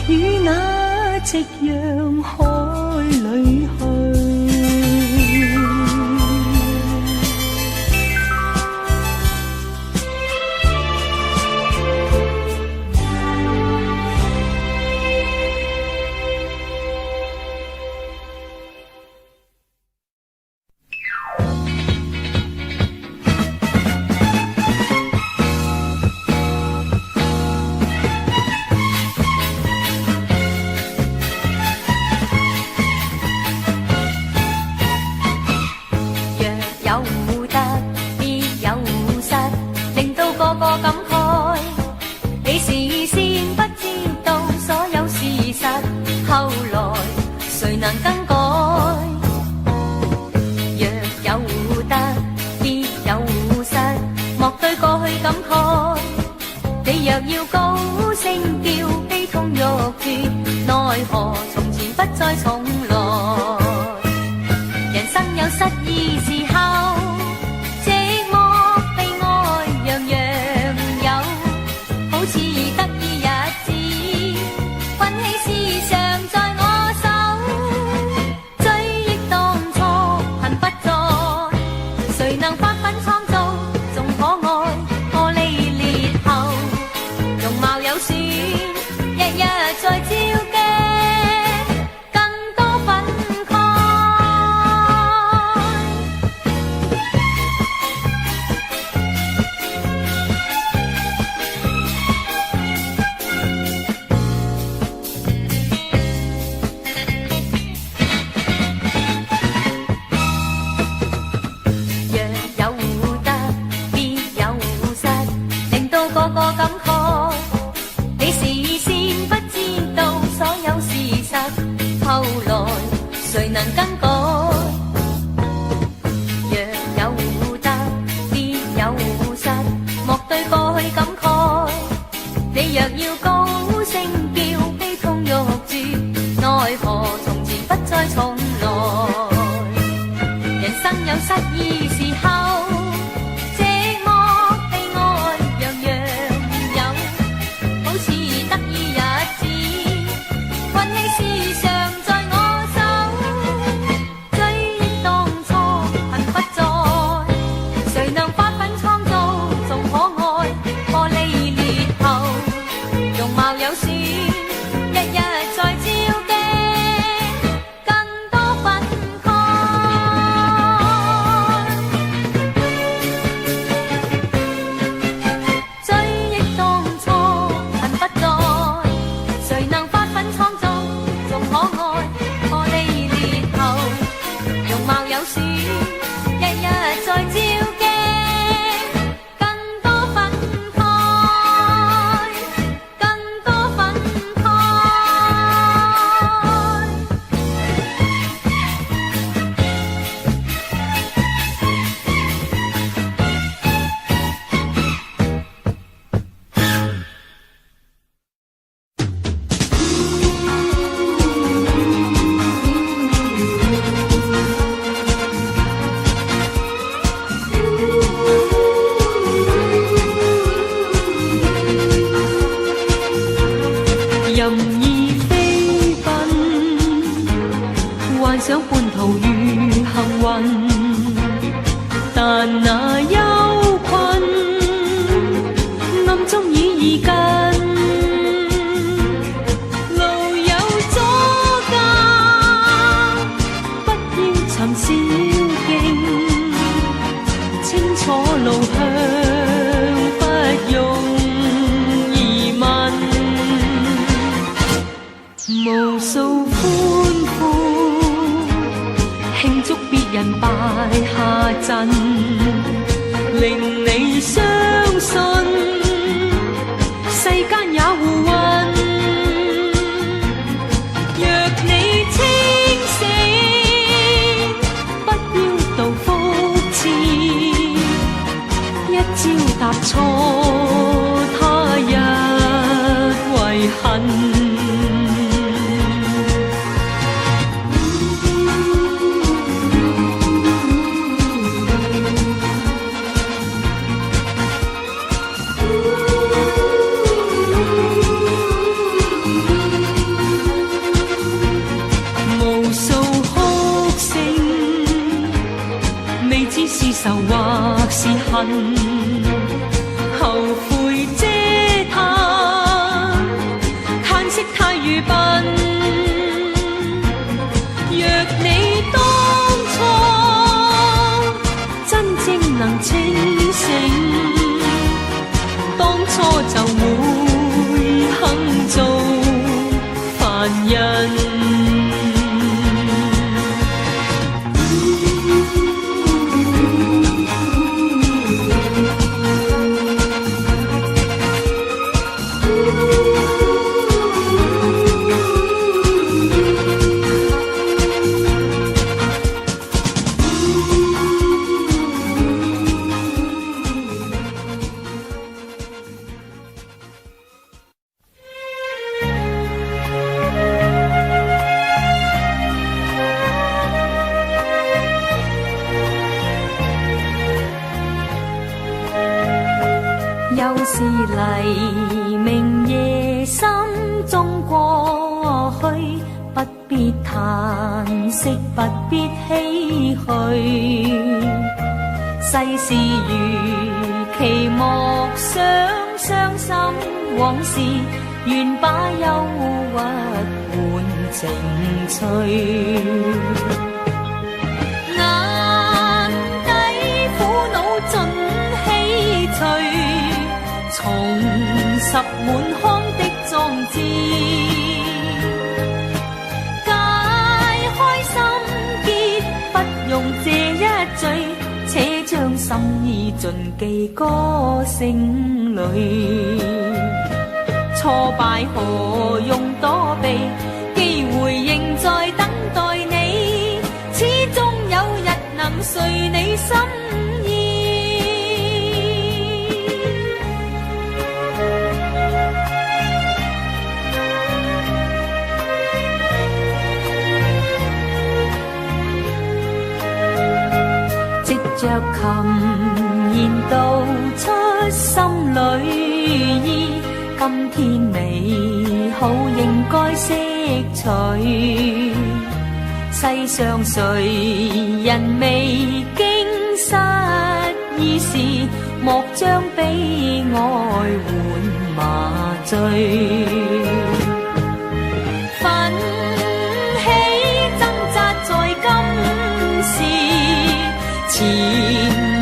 S1: 與那夕陽海裏去。後來誰能更改？若有得，必有失，莫對過去感慨。你若要高聲叫，悲痛欲絕，奈何從前不再重來。人生有失意時候，寂寞悲哀樣樣有，好似得意日子，運氣時常在我手。追憶當初恨不再，誰能發奮創造，仲可愛，玻璃裂後，容貌有損，日日在照鏡，更多憤慨。若有得，必有失，令到個個感慨。你事先不知道所有事實，後來誰能更改？若有得，必有失，莫對過去感慨。你若要高聲叫，悲痛欲絕，奈何從前不再重來。人生有失意時候，寂寞悲哀樣樣有，好似得意日子，運氣時常在我手。追憶當初恨不再，誰能發奮創造，仲可愛，玻璃裂後，容貌有損，日日在照鏡，更多憤慨。追憶當初恨不再，誰能發奮創造，仲可愛，玻璃裂後，容貌有損，日日在照鏡，更多憤慨，更多憤慨。任意飛奔，幻想半途遇幸運，但那憂困暗中已近。路有阻隔，不要尋小徑，清楚路向，不用疑問。無數歡呼，慶祝別人敗下陣，令你相信世間也互運。若你清醒，不要道福祉，一朝踏錯，他日遺恨。愁或是恨，後悔嗟嘆，嘆息太愚笨。若你當初真正能清醒，當初就會肯做凡人。是黎明夜心中過去，不必嘆息，不必唏噓。世事如棋，莫想傷心往事，願把憂鬱換情趣。眼底苦惱盡希冀，重拾滿腔的壯志，解開心結，不用這一醉，且將心意盡寄歌聲裏。挫敗何用躲避，機會仍在等待你，始終有日能遂你心意。藉着琴弦道出心裏意，今天美好應該釋取。世上誰人未經失意事，莫將悲哀換麻醉。奮起掙扎在今時，前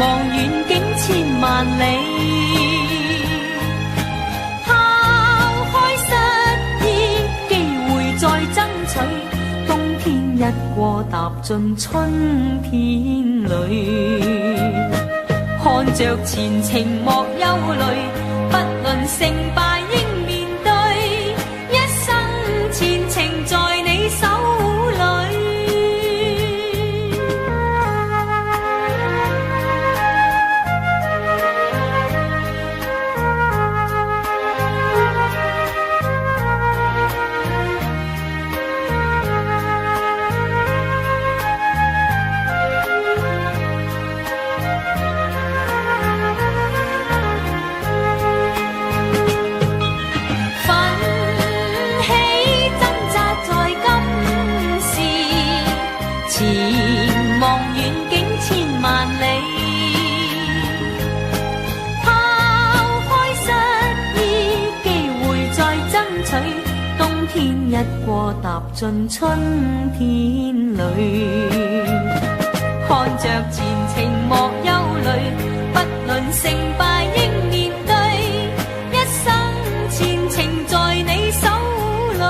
S1: 望遠景千萬里。一過踏進春天裏，看着前程莫憂慮，不論成敗應面對，一生前程在你手裏。一過踏進春天裏，看着前程莫憂慮，不論成敗應面對，一生前程在你手裏。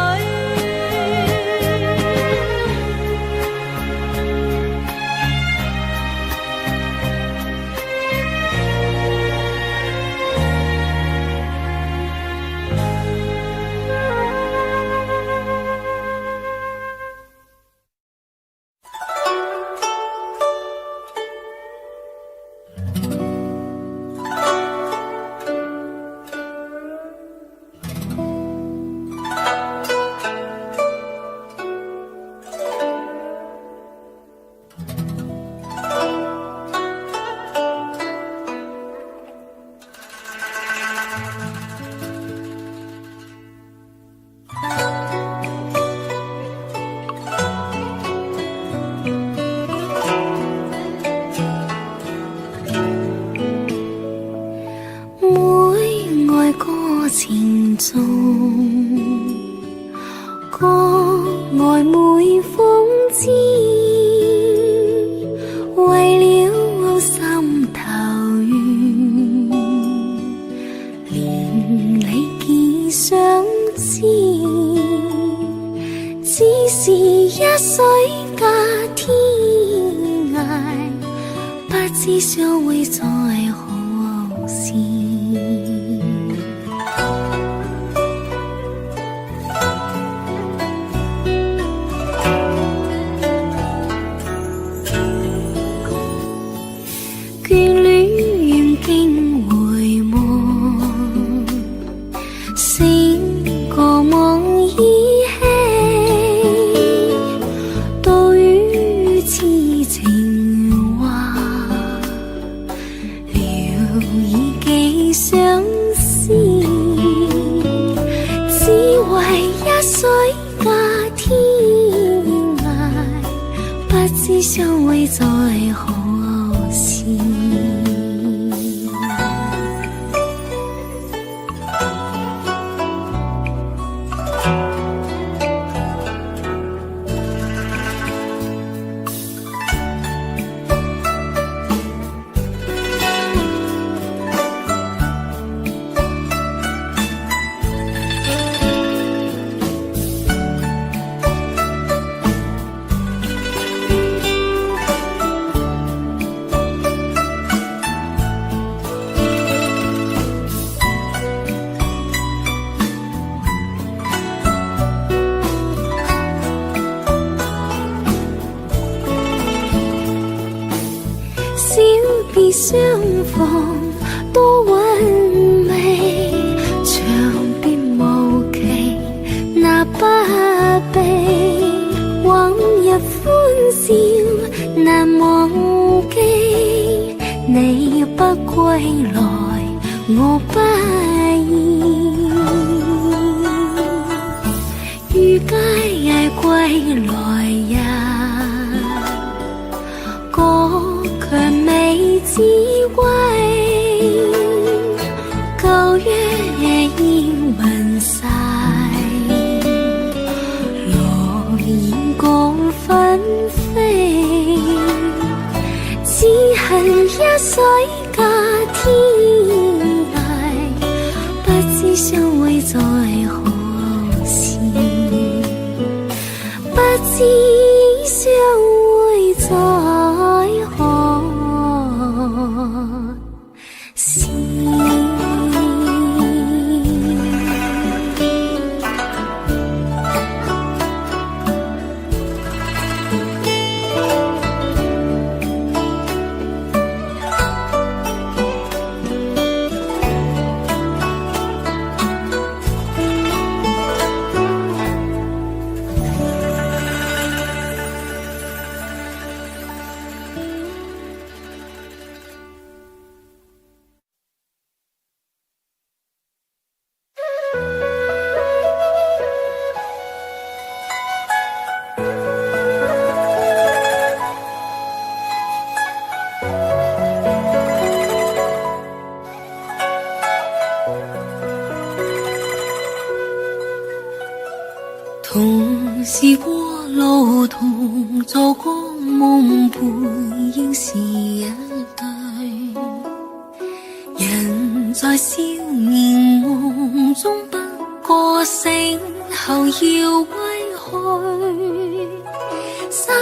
S1: 前奏，歌愛每風姿，為了心頭緣，連理結相知，只是一水隔天涯，不知相會在何時。相思相偎在何時？相逢多韻味，長別無期那不悲，往日歡笑難忘記，你不歸來我不依，於街歸來呀，歌卻未知歸，舊約已暈晒，落葉各紛飛，只恨一水隔天涯，不知相偎在何時，不知相偎在何時。同是過路，同做過夢，背影是一對。人在少年夢中不過醒後要歸去，三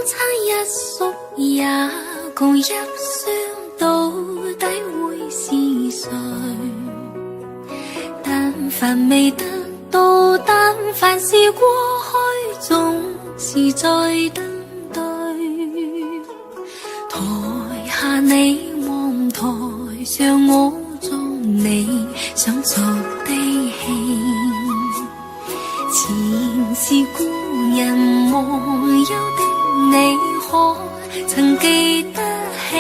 S1: 餐一宿也共一雙，到底會是誰？但凡未得到，但凡是過去，總是在等對。台下你望台上我做你想做的戲，前是故人忘憂的你，可曾記得起？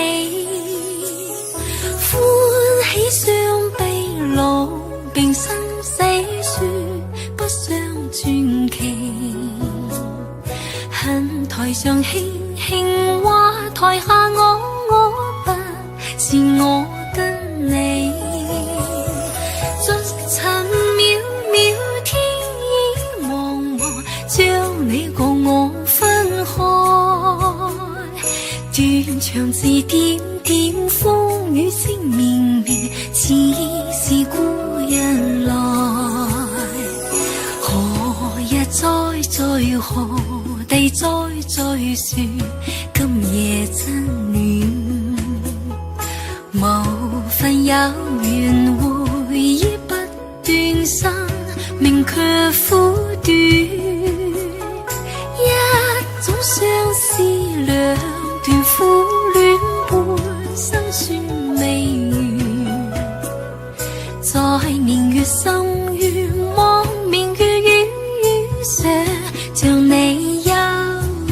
S1: 歡喜雙臂老並生死說不相傳奇，恨台上輕輕話，台下我不是我跟你，逐塵渺渺天意茫茫，將你共我分開，斷腸字點點風雨聲綿綿，似是故人來。再何地再說今夜真暖，無分有緣回憶不斷，生命卻苦短，一種相思兩段苦戀，半生算未完，在年月深淵望明月與像你憂鬱。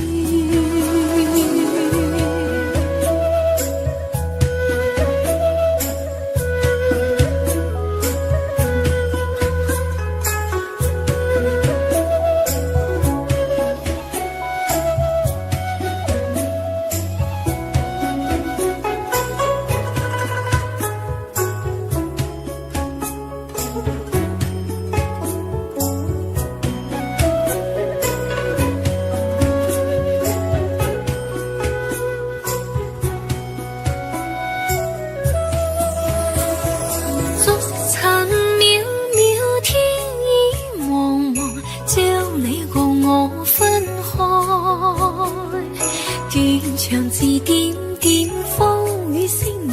S1: 长字點點，風雨聲綿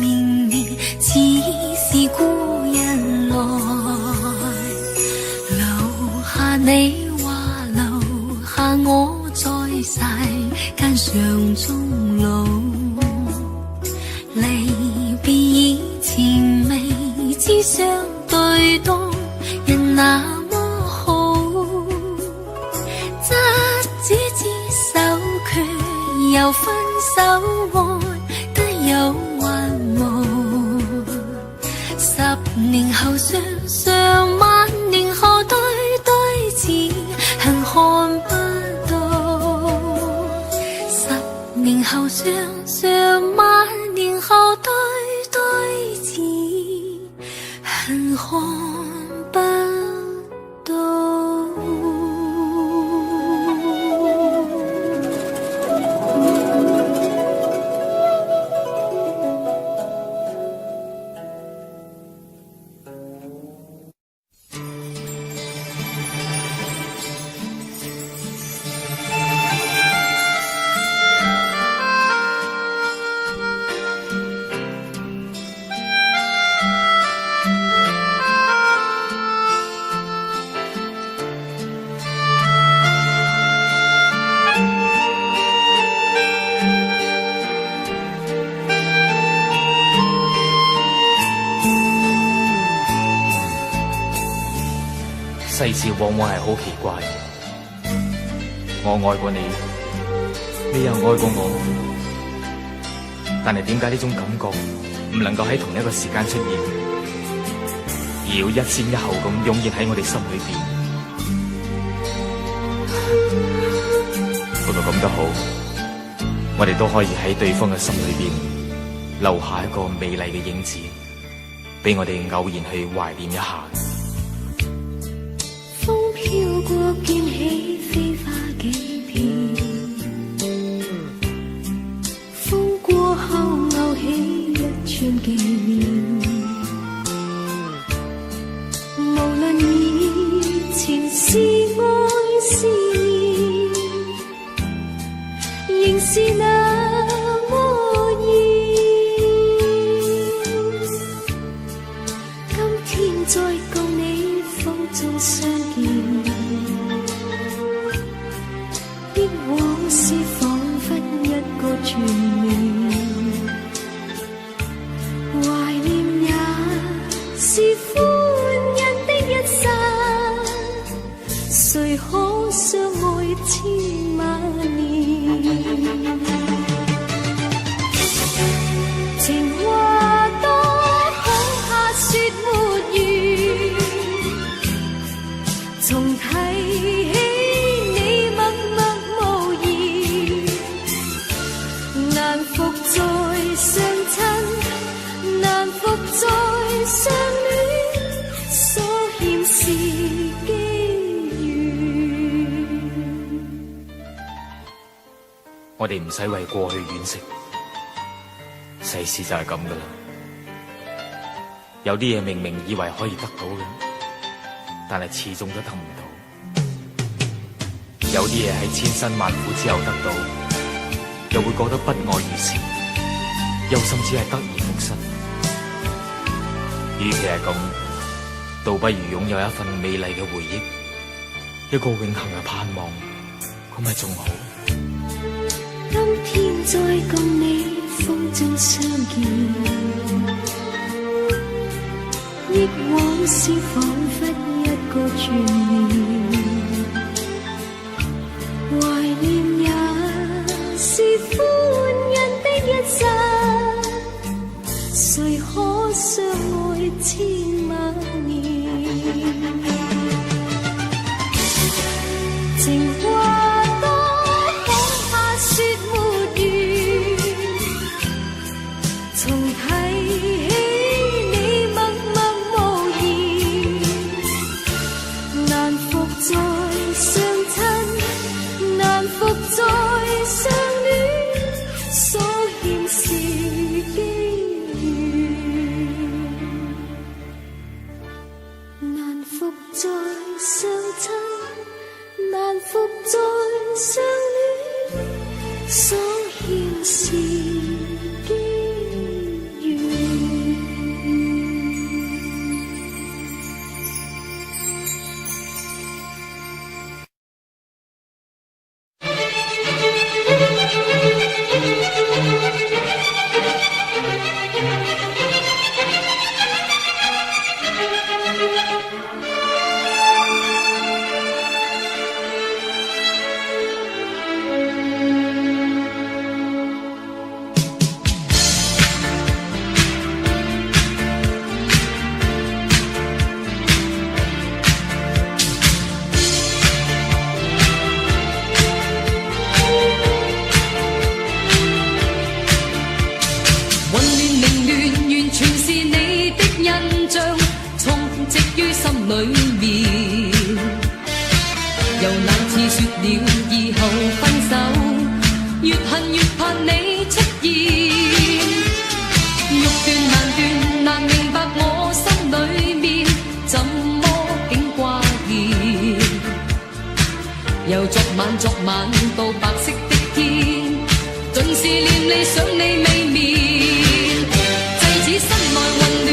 S1: 綿，似是故人來。留下你話，留下我在世間上終老。離別以前未知相對當人那麼好，執子之手卻又分手愛得有還無，10年後想想，萬年後對對字恨看不到。10年後想想，萬年後對對字恨看不到。
S5: 世事往往係好奇怪嘅，我愛過你，你又愛過我，但係點解呢種感覺唔能夠喺同一個時間出現，而要一先一後咁湧現喺我哋心裏邊？不過咁都好，我哋都可以喺對方嘅心裏邊留下一個美麗嘅影子，俾我哋偶然去懷念一下。
S1: 飄過濺起飛花幾片，風過後勾起一串紀念。無論以前是愛是念，仍是那麼熱。今天再共你風中相見，往事彷彿一個傳念，懷念也是歡欣的一剎，誰可相愛千萬年？情話多恐怕說沒完，重提起難復再相親，難復再相戀，所欠是機緣。
S5: 我哋唔使為過去惋惜，世事就係咁噶啦。有啲嘢明明以為可以得到嘅，但係始終都得唔到；有啲嘢喺千辛萬苦之後得到，又會覺得不外如是，又甚至係得而復失。與其係咁，倒不如擁有一份美麗嘅回憶，一個永恆嘅盼望，咁咪仲好。
S1: 今天再共你風中相見，憶往事彷彿一個傳念，懷念也是歡欣的一剎，誰可相愛千萬年？情話多恐怕說沒完，重提起你默默無言，复再相亲，难复再相恋，所欠是机缘。
S6: 里面，又那次说了以後分手，越恨越怕你出現，欲斷難斷，難明白我心裏面怎麼竟掛念，由昨晚到白色的天，盡是念你想你未眠，制止心內混亂，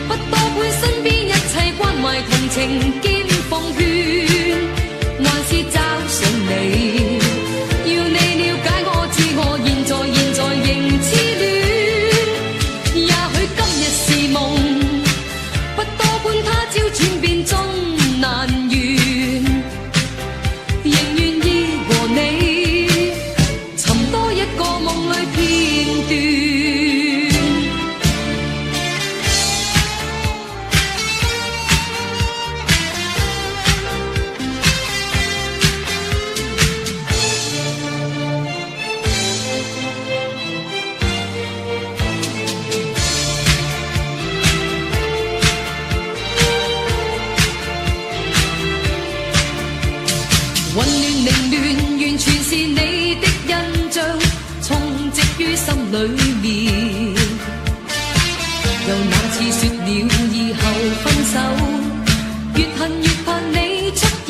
S6: 不多管身邊一切關懷同情兼奉勸，還是找上你，要你了解我知我現在仍痴戀，也許今日是夢，不多管他朝轉變終難圓，仍願意和你尋多一個夢裏片段。混亂凌亂，完全是你的印象，充斥於心裏面。由那次說了以後分手，越恨越怕你出現，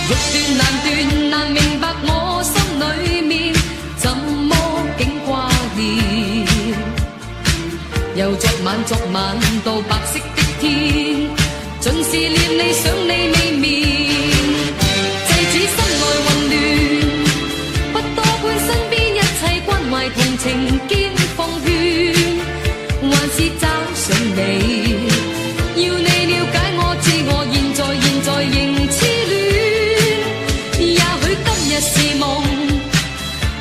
S6: 欲斷難斷，難明白我心裏面怎麼竟掛念。由昨晚到白色的天，盡是念你想你未眠。同情兼奉勸，還是找上你，要你了解我知我現在仍痴戀，也許今日是夢，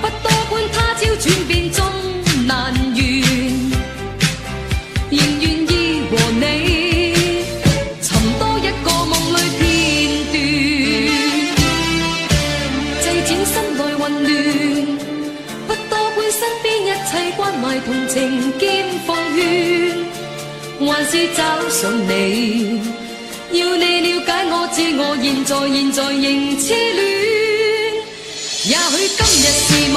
S6: 不多管他朝轉變終難圓，仍願意和你尋多一個夢裏片段，制止心內混亂，身邊一切關懷同情兼奉勸，還是找上你，要你了解我知我現在仍痴戀，也許今日是夢，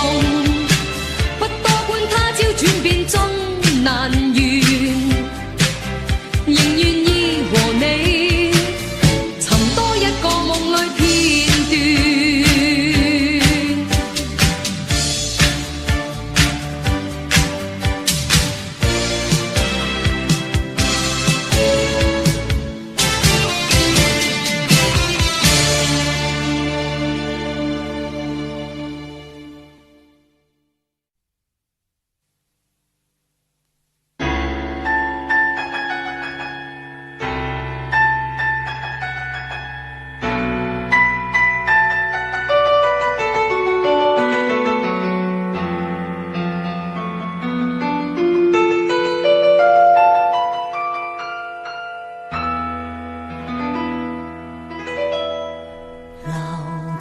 S6: 不多管他朝轉變終難圓，仍願意和你尋多一個夢裏片段。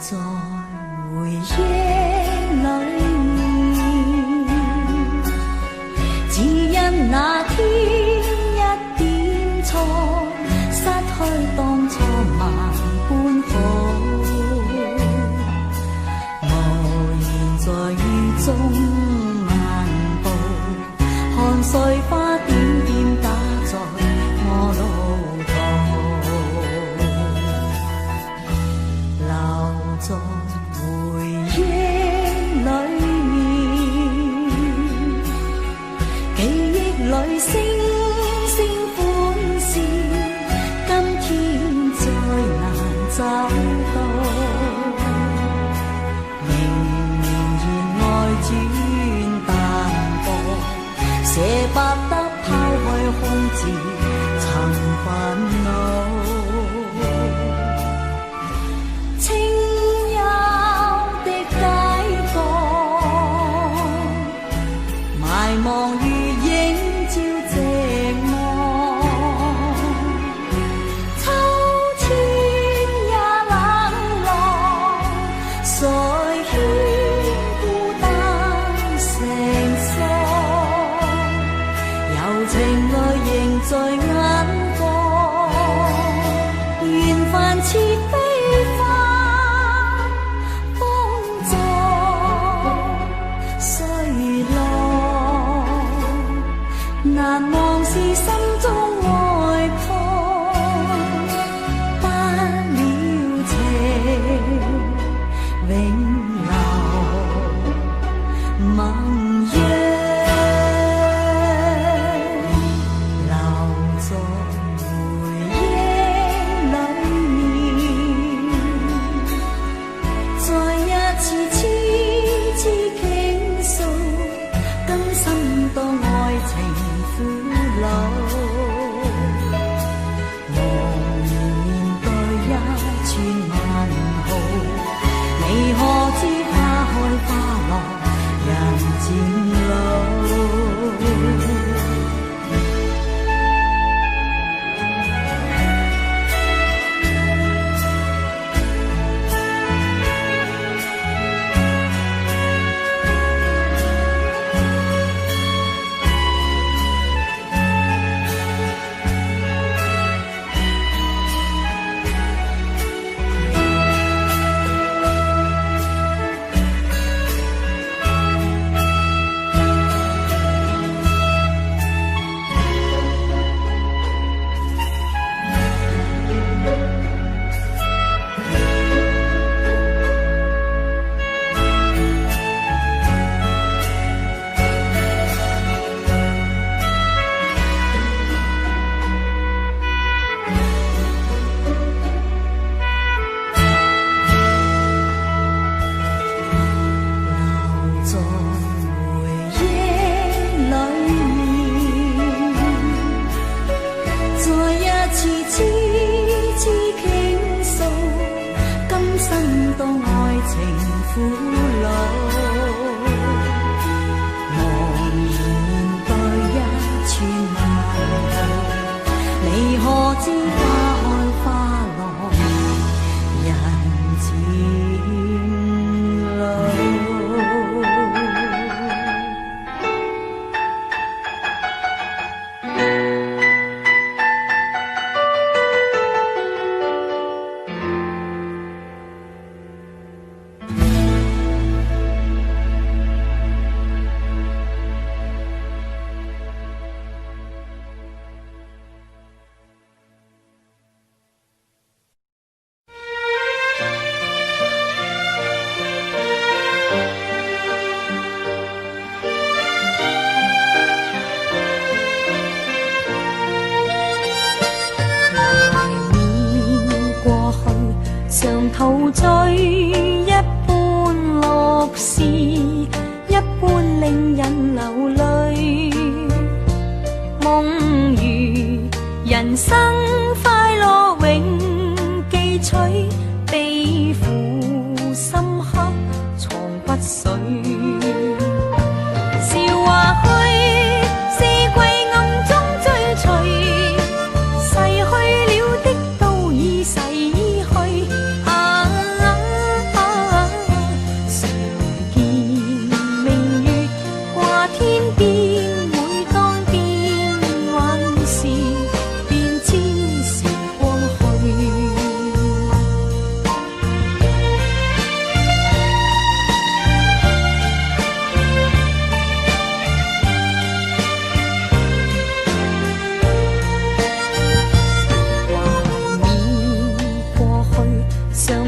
S2: 在回憶裏面，只因那天一點錯，失去當初萬般好，無言在雨中漫步，看碎花點點打在我苦惱。茫然待一串問號，你可知花開花落，人漸老。常陶醉一般樂事，一般令人流淚。夢如人生快樂永記取，悲苦深刻藏不水。笑話去，四季暗中追隨，逝去了的都已逝去。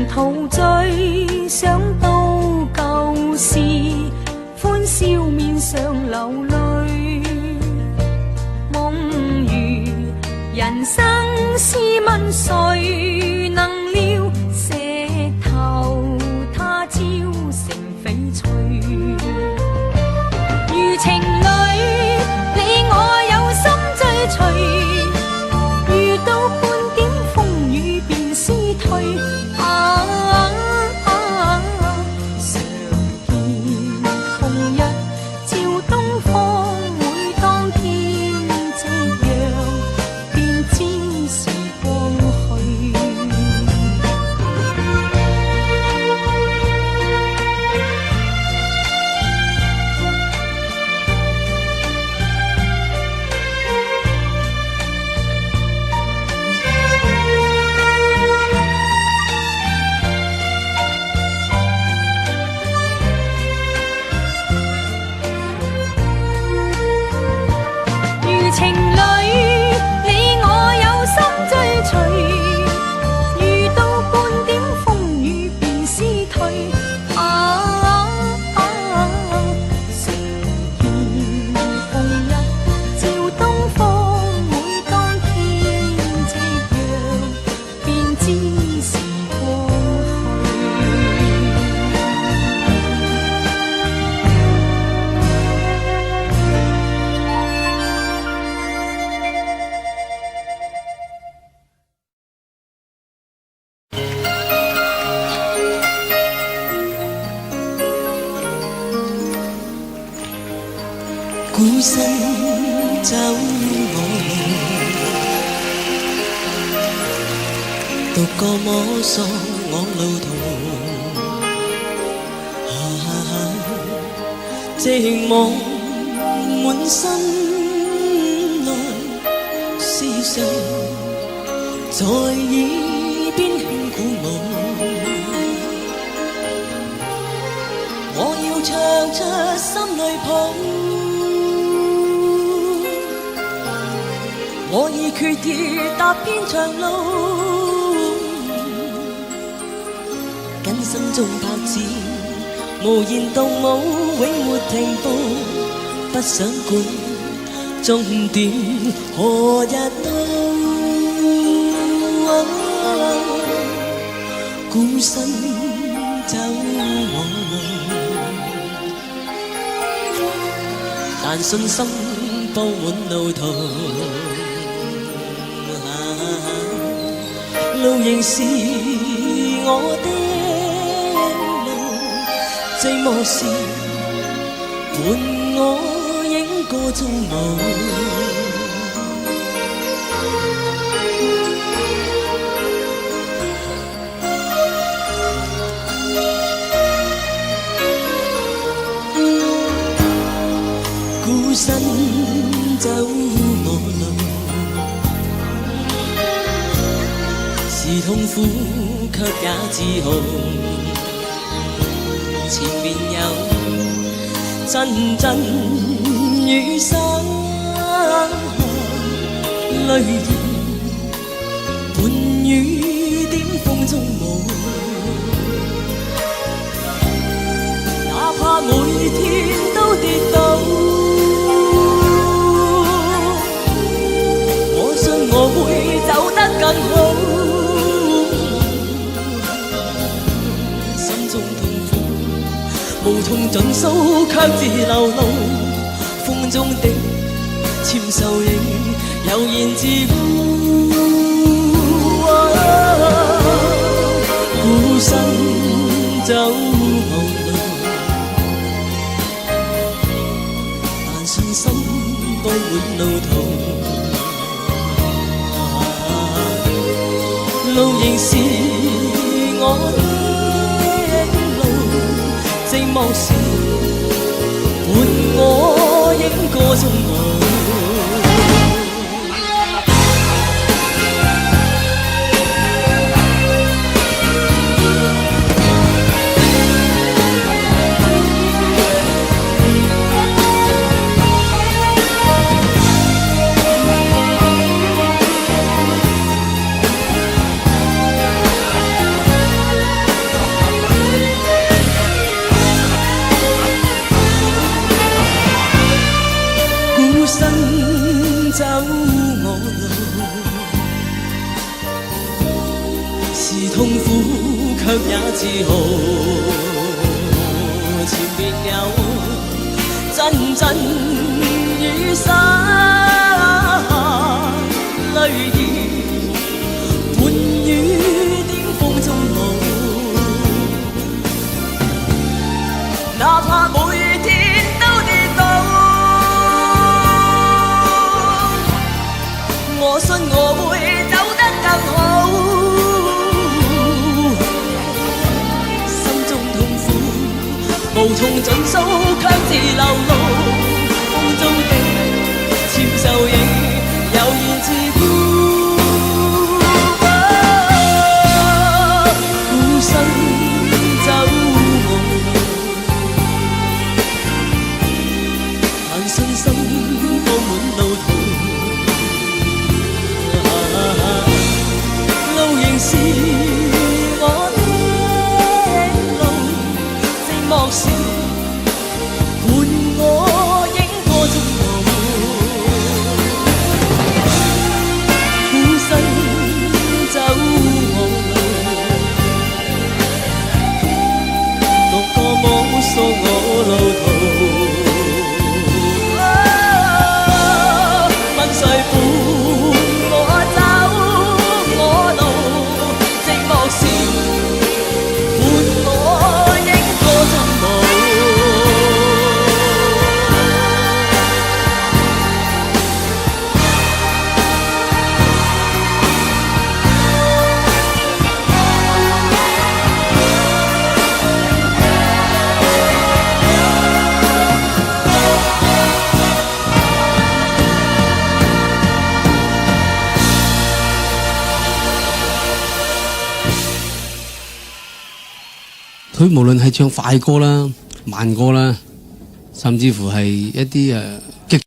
S2: 陶醉想到舊事，歡笑面上流淚。夢如人生試問誰能料，石頭他朝成翡翠。如情侶，你我有心追隨，遇到半點風雨便思退。孤身走我路，獨個摸索我路途。寂寞滿身來，思緒在耳邊輕鼓舞。我要唱出心裏抱。我已決意踏遍長路，跟心中拍子，無言動舞，永沒停步。不想管終點何日到，孤身走我路，但信心佈滿路途。路仍是我的路，
S7: 寂寞時，伴我影個蹤舞。孤身走我路，是痛苦卻也自豪。前面有陣陣雨灑淚兒，伴雨點風中舞。哪怕每天都跌倒，我信我會走得更好。心中痛苦無從盡訴，卻自流露。風中的纖瘦影悠然自顧。孤身走無路，但信心佈滿路途。路仍是我的路，寂寞時伴我影個蹤舞。走我路，是痛苦卻也自豪。前面有陣陣雨灑淚兒，伴雨點風中舞。哪怕每天都跌倒，我信我會走得更好。心中痛苦無從盡訴，卻自流露。風中的纖瘦影悠然自顧。孤身走我路，但信心佈滿路途。路仍是我的路，寂寞時伴我影個蹤舞。孤身走我路，獨個摸索我路途。問誰伴我走我路？寂寞時伴我影個蹤舞。
S8: 佢無論係唱快歌啦、慢歌啦，甚至乎係一啲激。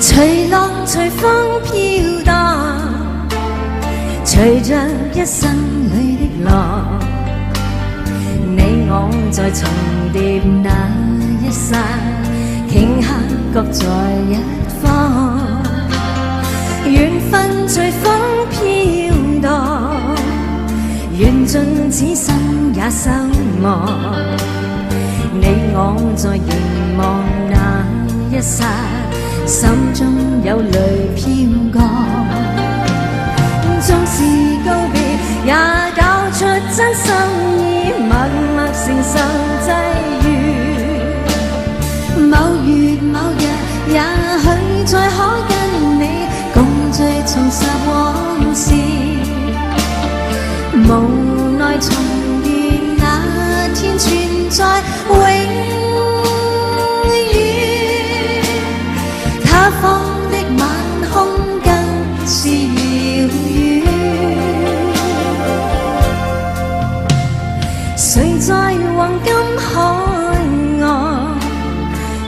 S1: 隨浪隨風飄蕩，隨着一生裏的浪。你我在重疊那一剎，頃刻各在一方。緣分隨風飄蕩，緣盡此生也守望。你我在凝望那一刹，心中有淚飄過。縱是告別，也搞出真心意，默默承受際遇。某月某日，也許再可跟你共聚重拾往事。無奈重遇那天存在永遠，他方的晚空更是遙遠。誰在黃金海岸，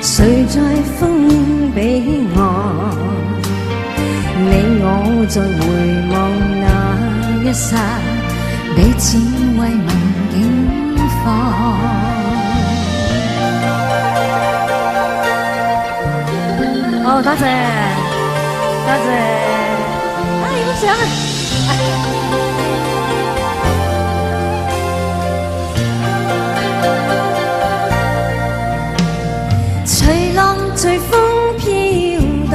S1: 誰在烽煙彼岸？你我在回望那一剎，彼此慰問境況。好，多謝，多謝。影相啊！隨浪隨風飄蕩，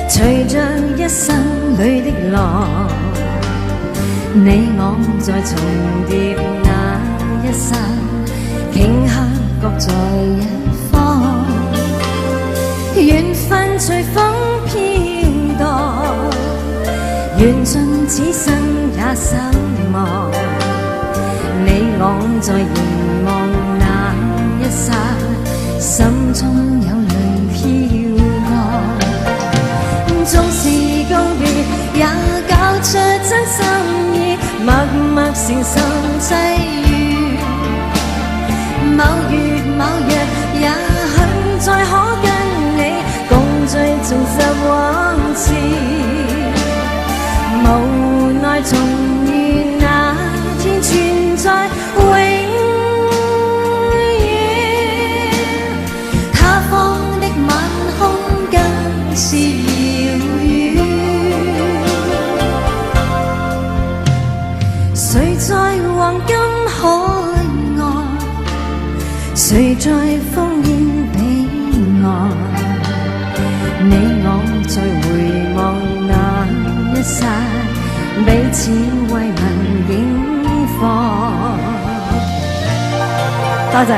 S1: 隨着一生裏的浪。你我在重疊那一剎，頃刻各在一方。緣分隨風飄蕩，緣盡此生也守望。你我在凝望那一剎，心中有淚飄過。縱是告別，也搞出真心意，默默承受際遇。某月某日，也許再可跟你共聚重拾往事。無奈重遇那天存在永遠，他方的晚空更是遙遠。誰在黃金海岸，誰在烽煙彼岸？你我在回望那一剎，彼此慰問境況。多謝。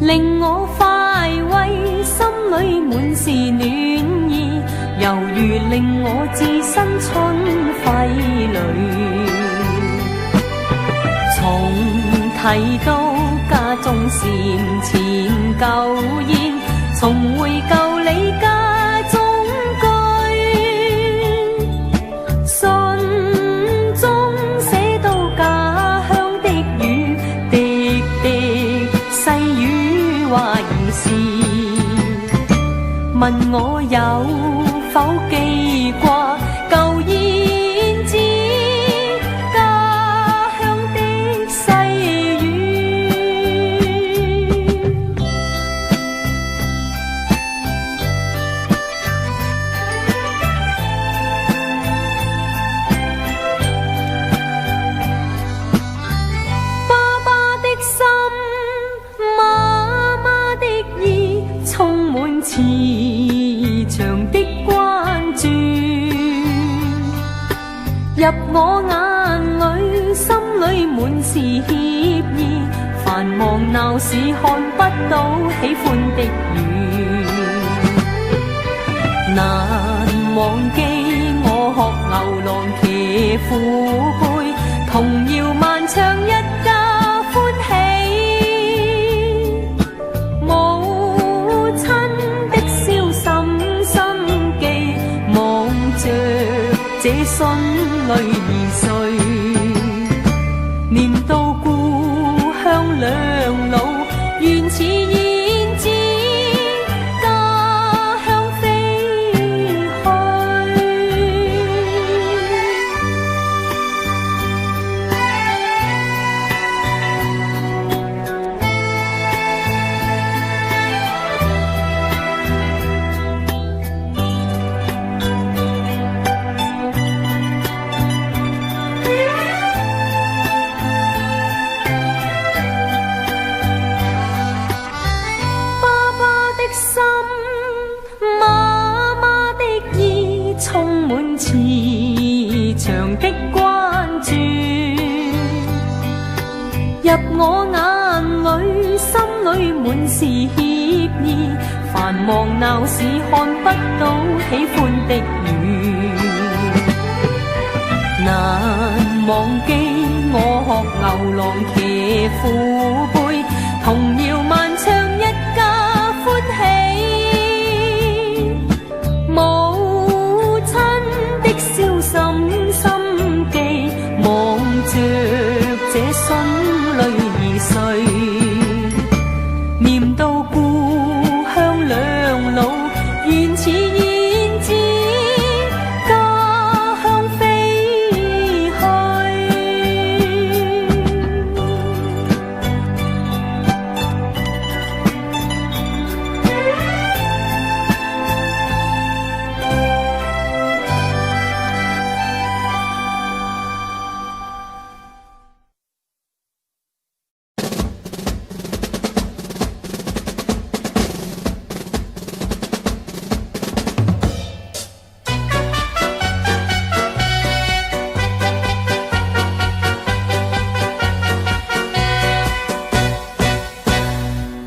S1: 令我快慰，心裏滿是暖意，猶如令我置身春暉裏。從提到家中檐前舊燕，重回舊里家中居，信中寫到家鄉的雨，滴滴細雨話兒時，問我有否記掛舊燕子家鄉的細雨。爸爸的心，媽媽的意，充滿慈祥的關注，入我眼裏，心裏滿是歉意，煩繁忙鬧市看不到喜歡的雨，難忘記我學牛郎騎虎背，童謠漫唱一家歡喜，母親的笑深深記，望着這孫女2歲，念到故鄉兩老，原似燕子家鄉飛去。充滿慈祥的關注，入我眼裏，心裏滿是歉意。繁忙鬧市看不到喜歡的雨，難忘記我學牛郎騎虎背，童謠漫唱一家歡喜。母親的笑深深記，望着這孫女2歲，念到故鄉兩老，原似燕子家鄉飛去。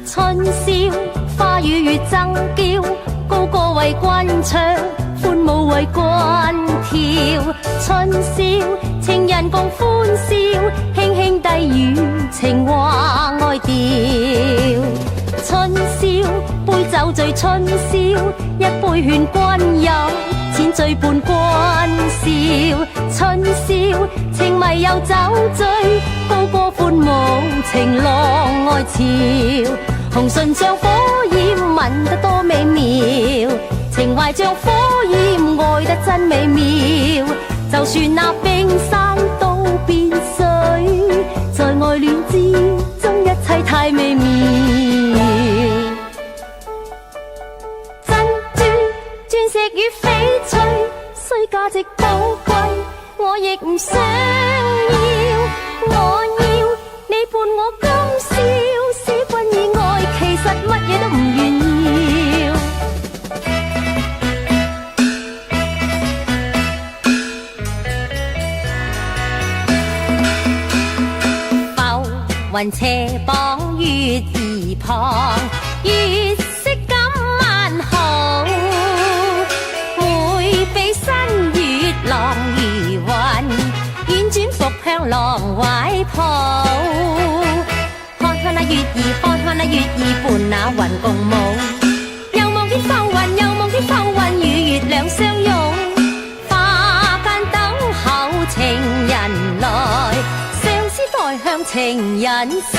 S1: 春宵花雨月爭嬌，高歌為君唱，歡舞為君跳。春宵情人共歡笑，輕輕低語情話愛調。春宵杯酒醉春宵，一杯勸君飲，千醉伴君笑。春宵情迷又酒醉，高歌歡舞情浪愛潮。紅唇像火焰，聞得多美妙，情懷像火焰，愛得真美妙。就算那冰山都變水，在愛戀之中一切太美妙。珍珠、鑽石與翡翠，雖價值寶貴，我亦唔想要。我要你伴我今宵，使君以愛，其實乜嘢都唔願要。浮雲斜傍月兒旁，月色今晚好，每比新月朗如雲，婉轉復向郎懷抱。看看那月兒，看看那月兒伴那雲共舞，又望見浮雲，又望見浮雲與月亮相擁。花間等候情人來，相思代向情人訴。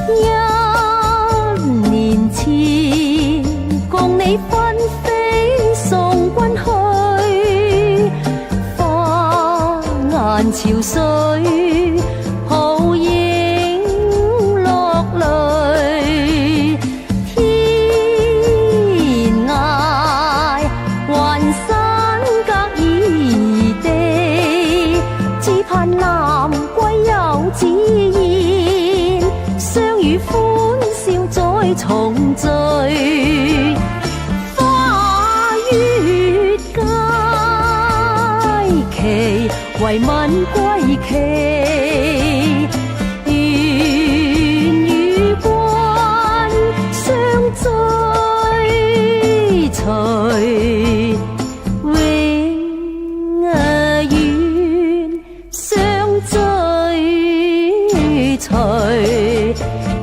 S1: 1年前共你分飛送君去，花顏潮水，好影落淚。天涯雲山隔異地，只盼南歸又自然，相與歡笑再重聚。花雨為吻歸期，緣與君相追隨，永遠相追隨。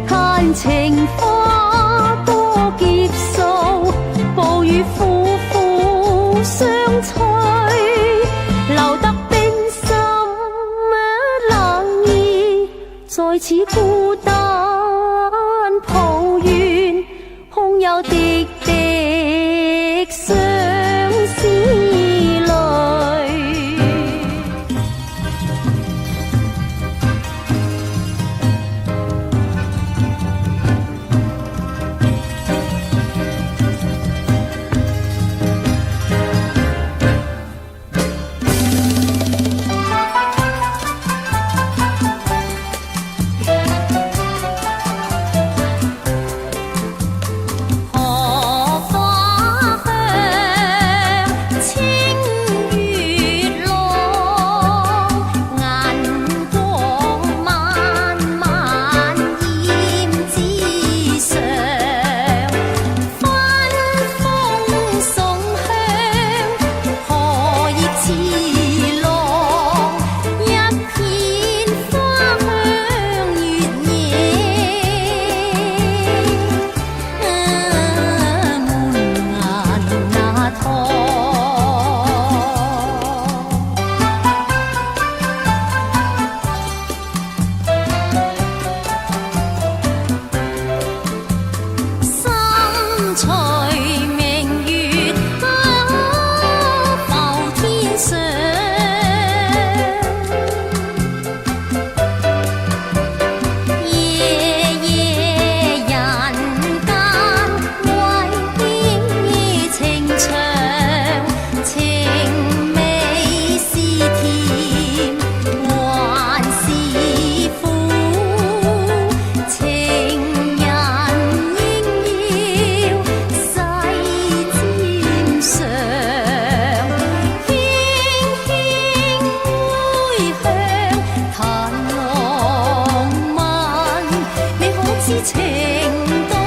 S1: 嘆情花多劫數，暴雨苦苦相隨，留得冰心冷意，在此孤單抱怨，空有滴滴相思淚。情動。